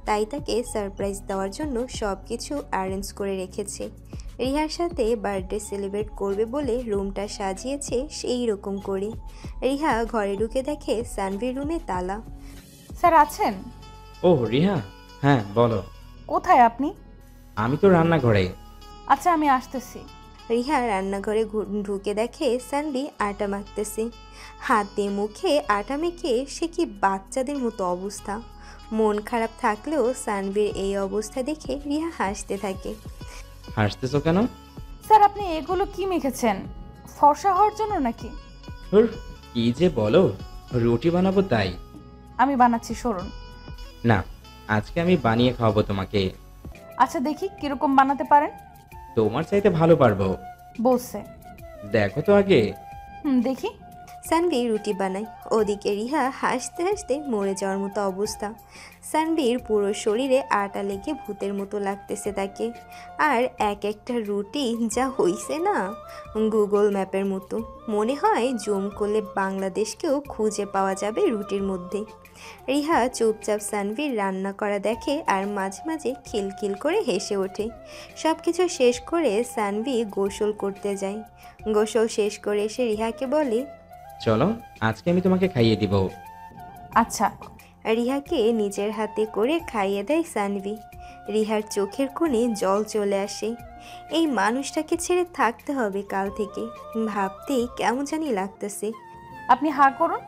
তাই তাকে সারপ্রাইজ দেওয়ার জন্য সব কিছু অ্যারেঞ্জ করে রেখেছে। রিহার সাথে বার্থডে সেলিব্রেট করবে বলে রুমটা সাজিয়েছে সেই রকম করে। রিহা ঘরে ঢুকে দেখে সানভির রুমে তালা। স্যার আছেন? ও রিহা, হ্যাঁ বলো। কোথায় আপনি? আমি তো রান্নাঘরে। আচ্ছা আমি আসতেছি। রিহা রান্নাঘরে ঢুকে দেখে সানভি আটা মাখতেছে। হাতে মুখে আটা মেখে সে কি বাচ্চাদের মতো অবস্থা। মন খারাপ থাকলেও সানভির এই অবস্থা দেখে রিহা হাসতে থাকে। হাসতেছো কেন? স্যার আপনি এগুলো কি মেখেছেন? ফর্সা হওয়ার জন্য নাকি? হুর, কি যে বলো, রুটি বানাবো তাই। আমি বানাচ্ছি, সরুন। না, আজকে আমি বানিয়ে খাওয়াবো তোমাকে। আচ্ছা দেখি কিরকম বানাতে পারেন। তোমার চাইতে ভালো পারবো। বলছে। দেখো তো আগে। দেখি। সানভি রুটি বানায়, ওদিকে রিহা হাসতে হাসতে মরে যাওয়ার মতো অবস্থা। সানভির পুরো শরীরে আটা লেগে ভূতের মতো লাগতেছে তাকে। আর এক একটা রুটি যা হইছে না, গুগল ম্যাপের মতো। মনে হয় জুম করলে বাংলাদেশকেও খুঁজে পাওয়া যাবে রুটির মধ্যে। রিহা চুপচাপ সানভির রান্না করা দেখে আর মাঝে মাঝে খিলখিল করে হেসে ওঠে। সব কিছু শেষ করে সানভি গোসল করতে যায়। গোসল শেষ করে এসে রিহাকে বলে, চলো আজকে আমি তোমাকে খাইয়ে দিব। আচ্ছা। রিহাকে নিজের হাতে করে খাইয়ে দেয় সানভি। রিহার চোখের কোণে জল চলে আসে। এই মানুষটাকে ছেড়ে থাকতে হবে কাল থেকে, ভাবতেই কেমন জানি লাগতেছে। আপনি হা করুন।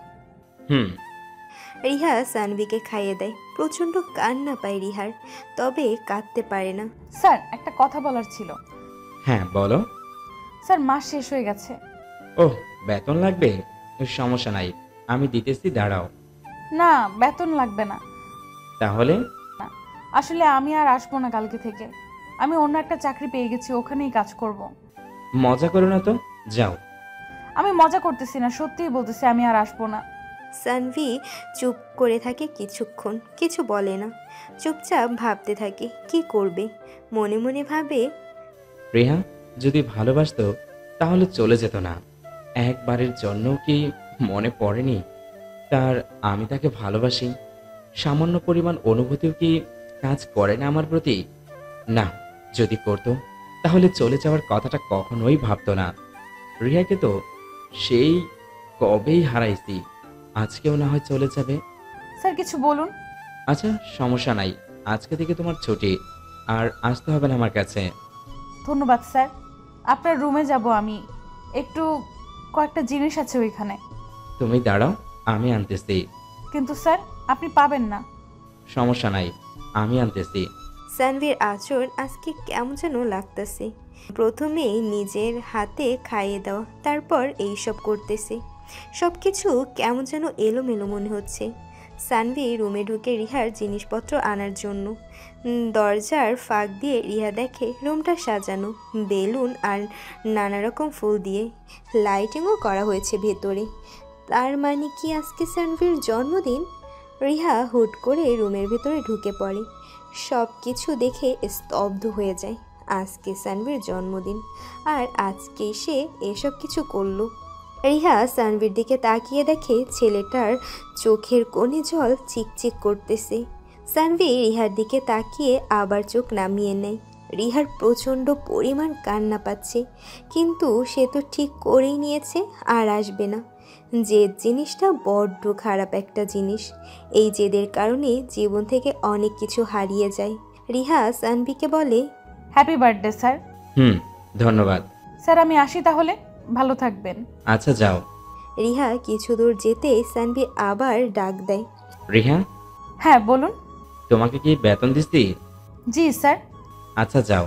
রিহা সানভিকে খাইয়ে দেয়। প্রচণ্ড কান্না পায় রিহার, তবে কাঁদতে পারে না। স্যার একটা কথা বলার ছিল। হ্যাঁ বলো। স্যার মাস শেষ হয়ে গেছে। ওহ, বেতন লাগবে? সমস্যা নাই, আমি দিতেছি, দাঁড়াও। না বেতন লাগবে না। তাহলে? আসলে আমি আর আসবো না কালকে থেকে। আমি অন্য একটা চাকরি পেয়ে গেছি, ওখানেই কাজ করব। মজা করো না তো, যাও। আমি মজা করতেছি না, সত্যিই বলতেছি আমি আর আসবো না। সানভি চুপ করে থাকে কিছুক্ষণ, কিছু বলে না। চুপচাপ ভাবতে থাকে কি করবে। মনে মনে ভাবে, রেহা যদি ভালোবাসতো তাহলে চলে যেত না। একবারের জন্য কি মনে পড়েনি তার আমি তাকে ভালোবাসি? সামান্য পরিমাণ অনুভূতিও কি কাজ করে না আমার প্রতি? না, যদি করতো তাহলে চলে যাওয়ার কথাটা কখনোই ভাবতো না। রিয়াকে তো সেই কবেই হারাইছি, আজকেও না হয় চলে যাবে। স্যার কিছু বলুন। আচ্ছা সমস্যা নাই, আজকে থেকে তোমার ছুটি, আর আসতে হবে না আমার কাছে। ধন্যবাদ স্যার। আপনার রুমে যাব আমি, একটু কয়েকটা জিনিস আছে ওইখানে। তুমি দাঁড়াও, আমি আনতেছি। কিন্তু স্যার আপনি পাবেন না। সমস্যা নাই, আমি আনতেছি। সানভির আচরণ আজকে কেমন যেন লাগতেছে। প্রথমে নিজের হাতে খাইয়ে দেওয়া, তারপর এইসব করতেছে। সব কিছু কেমন যেন এলোমেলো মনে হচ্ছে। সানভি রুমে ঢুকে রিহার জিনিসপত্র আনার জন্য। দরজার ফাঁক দিয়ে রিহা দেখে রুমটা সাজানো বেলুন আর নানা রকম ফুল দিয়ে। লাইটিংও করা হয়েছে ভেতরে। তার মানে কি আজকে সানভির জন্মদিন? রিহা হুট করে রুমের ভেতরে ঢুকে পড়ে। সব কিছু দেখে স্তব্ধ হয়ে যায়। আজকে সানভির জন্মদিন, আর আজকে সে এসব কিছু করলো। রিহা সানভির দিকে তাকিয়ে দেখে ছেলেটার চোখের কোণে জল চিকচিক করতেছে। সানভি রিহার দিকে তাকিয়ে আবার চোখ নামিয়ে নেয়। রিহার প্রচণ্ড পরিমাণ কান্না পাচ্ছে, কিন্তু সে তো ঠিক করেই নিয়েছে আর আসবে না। জেদ জিনিসটা বড্ড খারাপ একটা জিনিস। এই জেদের কারণে জীবন থেকে অনেক কিছু হারিয়ে যায়। রিহা সানভিকে বলে, হ্যাপি বার্থডে স্যার। ধন্যবাদ। স্যার আমি আসি তাহলে, ভালো থাকবেন। আচ্ছা যাও। রিহা কিছু দূর যেতে সানভি আবার ডাক দেয়। রিহা, হ্যাঁ বলুন। তোমাকে কি বেতন দিচ্ছি? জি স্যার। আচ্ছা যাও।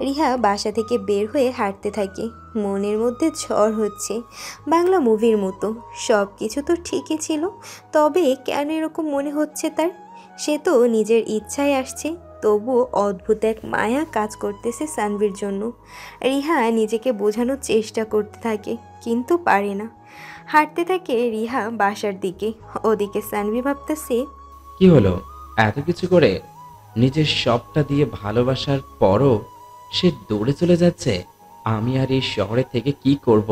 রিহা বাসা থেকে বের হয়ে হাঁটতে থাকে। মনের মধ্যে ঝড় হচ্ছে, বাংলা মুভির মতো। সব কিছু তো ঠিকই ছিল, তবে কেন এরকম মনে হচ্ছে তার? সে তো নিজের ইচ্ছায় আসছে, তবুও অদ্ভুত এক মায়া কাজ করতেছে সানভির জন্য। রিহা নিজেকে বোঝানোর চেষ্টা করতে থাকে, কিন্তু পারে না। হাঁটতে থাকে রিহা বাসার দিকে। ওদিকে সানভি ভাবতেছে, কি হলো এত কিছু করে? নিজের সবটা দিয়ে ভালোবাসার পরও সে দৌড়ে চলে যাচ্ছে। আমি আর এই শহরে থেকে কি করব?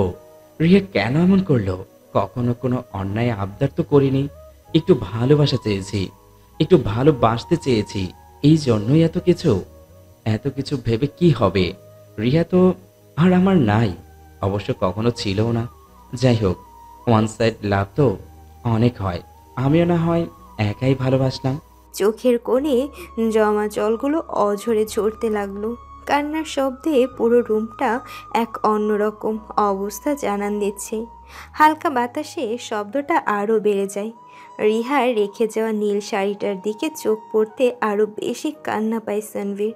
রিয়া কেন এমন করলো? কখনো কোনো অন্যায় আবদার তো করিনি। একটু ভালোবাসা চেয়েছি, একটু ভালোবাসতে চেয়েছি, এই জন্যই এত কিছু। এত কিছু ভেবে কি হবে? রিয়া তো আর আমার নাই, অবশ্য কখনো ছিলও না। যাই হোক, ওয়ান সাইড লাভ তো অনেক হয়, আমিও না হয় একাই ভালোবাসলাম। চোখের কোণে জমা জলগুলো অঝরে ঝরতে লাগলো। কান্নার শব্দে পুরো রুমটা এক অন্যরকম অবস্থা জানান দিচ্ছে। হালকা বাতাসে শব্দটা আরও বেড়ে যায়। রিহার রেখে যাওয়া নীল শাড়িটার দিকে চোখ পড়তে আরও বেশি কান্না পায় সানভির।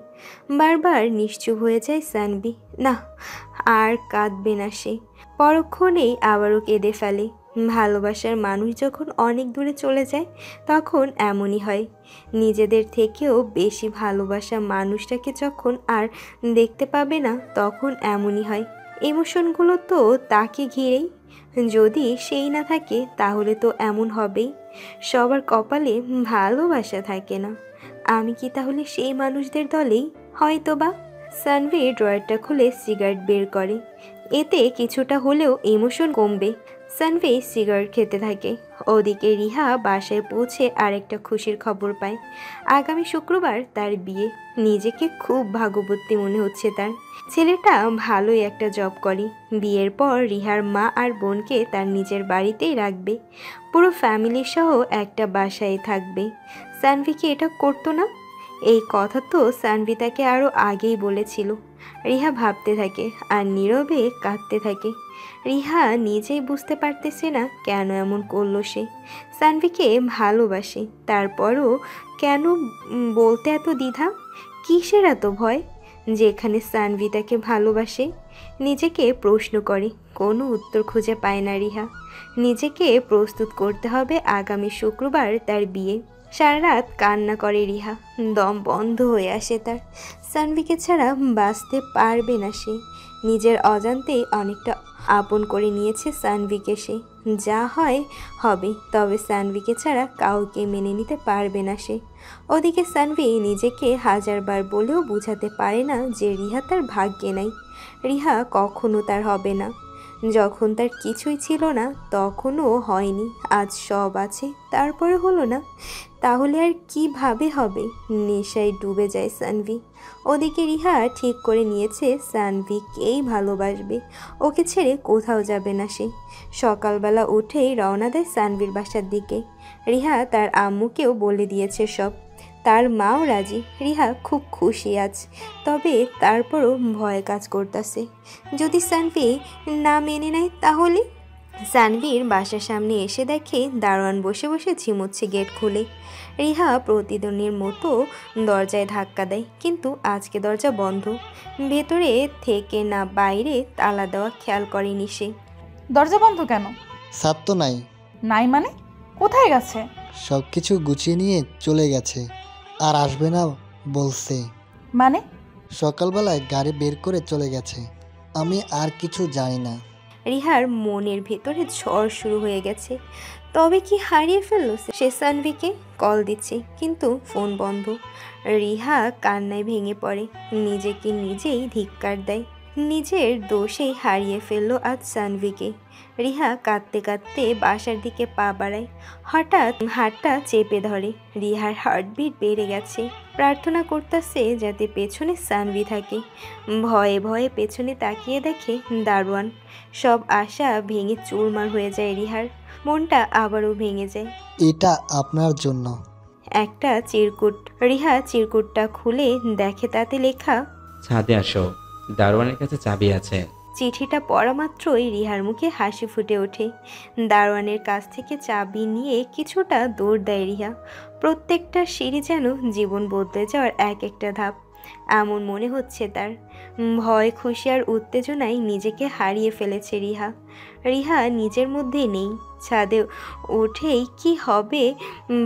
বারবার নিশ্চুপ হয়ে যায় সানভি। না, আর কাঁদবে না সে। পরক্ষণেই আবারও কেঁদে ফেলে। ভালোবাসার মানুষ যখন অনেক দূরে চলে যায় তখন এমনই হয়। নিজেদের থেকেও বেশি ভালোবাসা মানুষটাকে যখন আর দেখতে পাবে না তখন এমনই হয়। ইমোশনগুলো তো তাকে ঘিরেই। যদি সেই না থাকে তাহলে তো এমন হবেই। সবার কপালে ভালোবাসা থাকে না। আমি কি তাহলে সেই মানুষদের দলেই? হয়তো বা। সানভি ড্রয়ারটা খুলে সিগারেট বের করে। এতে কিছুটা হলেও ইমোশন কমবে। সানভি সিগারেট খেতে থাকে। ওদিকে রিহা বাসায় পৌঁছে আরেকটা খুশির খবর পায়। আগামী শুক্রবার তার বিয়ে। নিজেকে খুব ভাগ্যবতী মনে হচ্ছে তার। ছেলেটা ভালোই একটা জব করে। বিয়ের পর রিহার মা আর বোনকে তার নিজের বাড়িতেই রাখবে। পুরো ফ্যামিলি সহ একটা বাসায় থাকবে। সানভি কি এটা করতো না? এই কথা তো সানভি তাকে আরও আগেই বলেছিল। রিহা ভাবতে থাকে আর নীরবে কাঁদতে থাকে। রিহা নিজেই বুঝতে পারতেছে না কেন এমন করলো সে। সানভিকে ভালোবাসে, তারপরও কেন বলতে এত দ্বিধা? কিসের এত ভয়? যেখানে সানভি তাকে ভালোবাসে। নিজেকে প্রশ্ন করে, কোনো উত্তর খুঁজে পায় না রিহা। নিজেকে প্রস্তুত করতে হবে আগামী শুক্রবার তার বিয়ে। সারা রাত কান্না করে রিহা। দম বন্ধ হয়ে আসে তার। সানভিকে ছাড়া বাঁচতে পারবে না সে। নিজের অজান্তেই অনেকটা আপন করে নিয়েছে সানভিকে সে। যা হয় হবে, তবে সানভিকে ছাড়া কাউকে মেনে নিতে পারবে না সে। ওদিকে সানভি নিজেকে হাজারবার বলেও বোঝাতে পারে না যে রিহা তার ভাগ্যে নাই। রিহা কখনো তার হবে না। যখন তার কিছুই ছিল না তখনও হয়নি, আজ সব আছে তারপরে হলো না, তাহলে আর কিভাবে হবে? নেশায় ডুবে যায় সানভি। ওদিকে রিহা ঠিক করে নিয়েছে সানভিকেই ভালোবাসবে, ওকে ছেড়ে কোথাও যাবে না সে। সকালবেলা উঠেই রওনা দেয় সানভির বাসার দিকে। রিহা তার আম্মুকেও বলে দিয়েছে সব। তার মাও রাজি। রিহা খুব খুশি আজ, তবে তারপরও ভয় কাজ করতেছে। যদি সানভি না মেনে নেয় তাহলে? সানভির বাসার সামনে এসে দেখে দারোয়ান বসে বসে ঝিমুচ্ছে গেট খুলে। রিহা প্রতিদিনের মতো দরজায় ধাক্কা দেয়, কিন্তু আজকে দরজা বন্ধ। ভেতরে থেকে না বাইরে তালা দেওয়া খেয়াল করেনি সে। দরজা বন্ধ কেন? সাপ তো নাই। নাই মানে? কোথায় গেছে? সব কিছু গুছিয়ে নিয়ে চলে গেছে, আর আসবে না বলছে। মানে? সকালবেলায় গাড়ি বের করে চলে গেছে। আমি আর কিছু জানি না। রিহার মনের ভেতরে ঝড় শুরু হয়ে গেছে। তবে কি হারিয়ে ফেললো সে সানভিকে? কল দিচ্ছে কিন্তু ফোন বন্ধ। রিহা কান্নায় ভেঙে পড়ে, নিজেকে নিজেই ধিক্কার দেয়। নিজের দোষেই হারিয়ে ফেললো আজ সানভিকে। রিহা কাঁদতে কাঁদতে বাসার দিকে পা বাড়ায়। হঠাৎ হাতটা চেপে ধরে। রিহার হার্টবিট বেড়ে গেছে। প্রার্থনা করতেছে যাতে পেছনে সানভি থাকে। ভয়ে ভয়ে পেছনে তাকিয়ে দেখে দারোয়ান। সব আশা ভেঙে চুরমার হয়ে যায় রিহার। মনটা আবারও ভেঙে যায়। এটা আপনার জন্য। একটা চিরকুট। রিহা চিরকুটটা খুলে দেখে তাতে লেখা, ছাদে আসো, দারোয়ানের কাছে চাবি আছে। চিঠিটা পড়া মাত্রই রিহার মুখে হাসি ফুটে ওঠে। দারোয়ানের কাছ থেকে চাবি নিয়ে কিছুটা দৌড় দেয় রিহা। প্রত্যেকটা সিঁড়ি যেন জীবন বদলে যাওয়ার এক একটা ধাপ। এমন মনে হচ্ছে তার ভয়, খুশি আর উত্তেজনায় নিজেকে হারিয়ে ফেলেছে রিহা। রিহা নিজের মধ্যেই নেই। ছাদে উঠেই কি হবে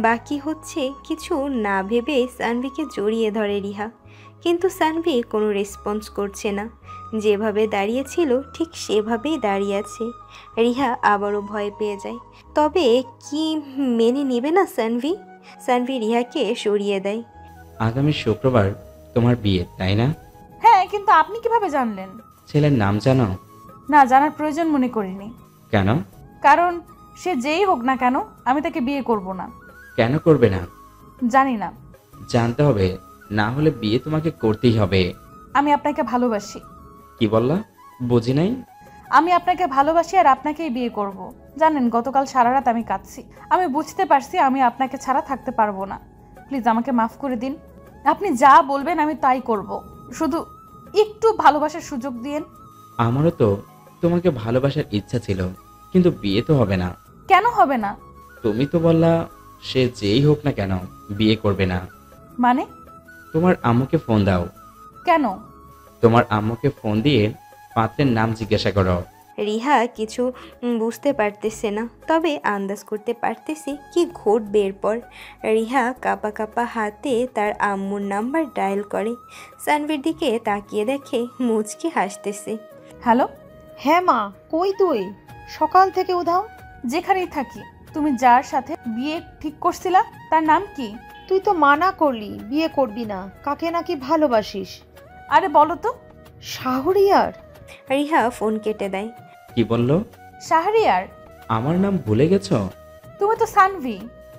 বা কী হচ্ছে কিছু না ভেবে সানভিকে জড়িয়ে ধরে রিহা। কিন্তু সানভি কোনো রেসপন্স করছে না। যেভাবে দাঁড়িয়েছিল ঠিক সেভাবেই দাঁড়িয়ে আছে। রিহা আবারও ভয় পেয়ে যায়। তবে কি মেনে নেবে না সানভি? সানভি রিহাকে সরিয়ে দেয়। আগামী শুক্রবার তোমার বিয়ে, তাই না? হ্যাঁ, কিন্তু আপনি কিভাবে জানলেন? ছেলের নাম জানো? না, জানার প্রয়োজন মনে করিনি। কেন? কারণ সে যেই হোক না কেন আমি তাকে বিয়ে করব না। কেন করবে না? জানি না। জানতে হবে, না হলে বিয়ে তোমাকে করতেই হবে। আমি আপনাকে ভালোবাসি। কি বললা? বুঝি নাই। আমি আপনাকে ভালোবাসি আর আপনাকেই বিয়ে করব। জানেন, গতকাল সারা রাত আমি কাঁদছি। আমি বুঝতে পারছি আমি আপনাকে ছাড়া থাকতে পারবো না। প্লিজ আমাকে মাফ করে দিন। আপনি যা বলবেন আমি তাই করব। শুধু একটু ভালোবাসার সুযোগ দিন। আমারও তো তোমাকে ভালোবাসার ইচ্ছা ছিল, কিন্তু বিয়ে তো হবে না। কেন হবে না? তুমি তো বললা সে যেই হোক না কেন বিয়ে করবে না। মানে? তোমার আম্মুকে ফোন দাও। কেন? তোমার আম্মুকে ফোন দিয়ে পাত্রের নাম জিজ্ঞাসা করো। রিহা কিছু বুঝতে পারতেছে না, তবে আন্দাজ করতে পারতেছে কি ঘটবে এরপর। রিহা কাঁপা কাঁপা হাতে তার আম্মুর নাম্বার ডায়াল করে। সানভির দিকে তাকিয়ে দেখে মুচকি হাসতেছে। হ্যালো? হ্যাঁ মা, কই তুই? সকাল থেকে উধাও। যেখানেই থাকি। তুমি যার সাথে বিয়ে ঠিক করছিলা তার নাম কি? তুই তো মানা করলি বিয়ে করবি না। কাকে নাকি ভালোবাসিস? আরে বলো তো। শাহরিয়ার। রিহা ফোন কেটে দেয়। কি বললো? শাহরিয়ার? আমার নাম ভুলে গেছো? তুমি তো সানভি।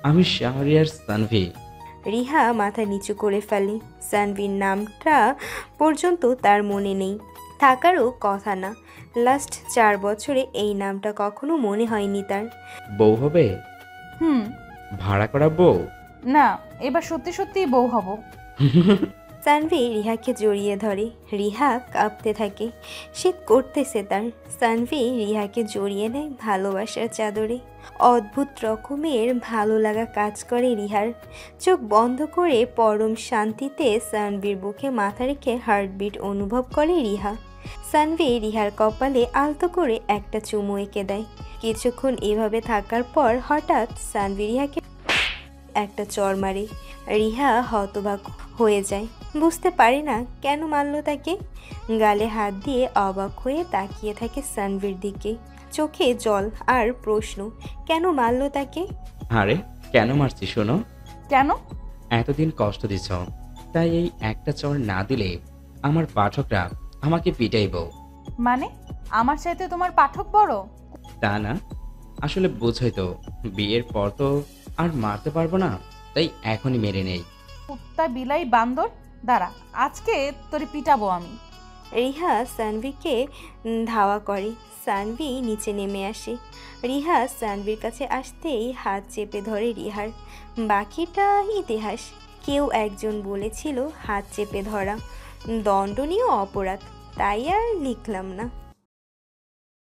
আমি শাহরিয়ার সানভি। রিহা মাথা নিচু করে ফেলে। সানভির নামটা পর্যন্ত তার মনে নেই, থাকারও কথা না। লাস্ট 4 বছরে এই নামটা কখনো মনে হয়নি তার। বউ হবে? হুম। ভাড়া করা বউ? না, এবার সত্যি সত্যিই বউ হব। সানভি রিহাকে জড়িয়ে ধরে। রিহা কাঁপতে থাকে। শীত করতেছে তার। সানভি রিহাকে জড়িয়ে নেয় ভালোবাসার চাদরে। অদ্ভুত রকমের ভালো লাগা কাজ করে রিহার। চোখ বন্ধ করে পরম শান্তিতে সানভির বুকে মাথা রেখে হার্টবিট অনুভব করে রিহা। সানভি রিহার কপালে আলতো করে একটা চুমু এঁকে দেয়। কিছুক্ষণ এভাবে থাকার পর হঠাৎ সানভি রিহাকে একটা চড় মারে। রিহা হতবাক হয়ে যায়। বুঝতে পারে না কেন মারল তাকে। গালে হাত দিয়ে অবাক হয়ে তাকিয়ে থাকে সানভির দিকে। চোখে জল আর প্রশ্ন, কেন মারল তাকে? আরে কেন মারছি শোনো। কেন? এতদিন কষ্ট দিছ, তাই এই একটা চড় না দিলে আমার পাঠকরা আমাকে পিটাইব। মানে আমার চাইতে তোমার পাঠক বড়? তা না, আসলে বুঝই তো, বিয়ের পর তো আর মারতে পারবো না, তাই এখনই মেরে নেই। কুত্তা বিলাই বান্দর, দাঁড়া আজকে তোরে পিটাবো আমি। রিহা সানভিকে ধাওয়া করে। সানভি নিচে নেমে আসে। রিহা সানভির কাছে আসতেই হাত চেপে ধরে রিহার। বাকিটা ইতিহাস। কেউ একজন বলেছিল হাত চেপে ধরা দণ্ডনীয় অপরাধ, তাই আর লিখলাম না।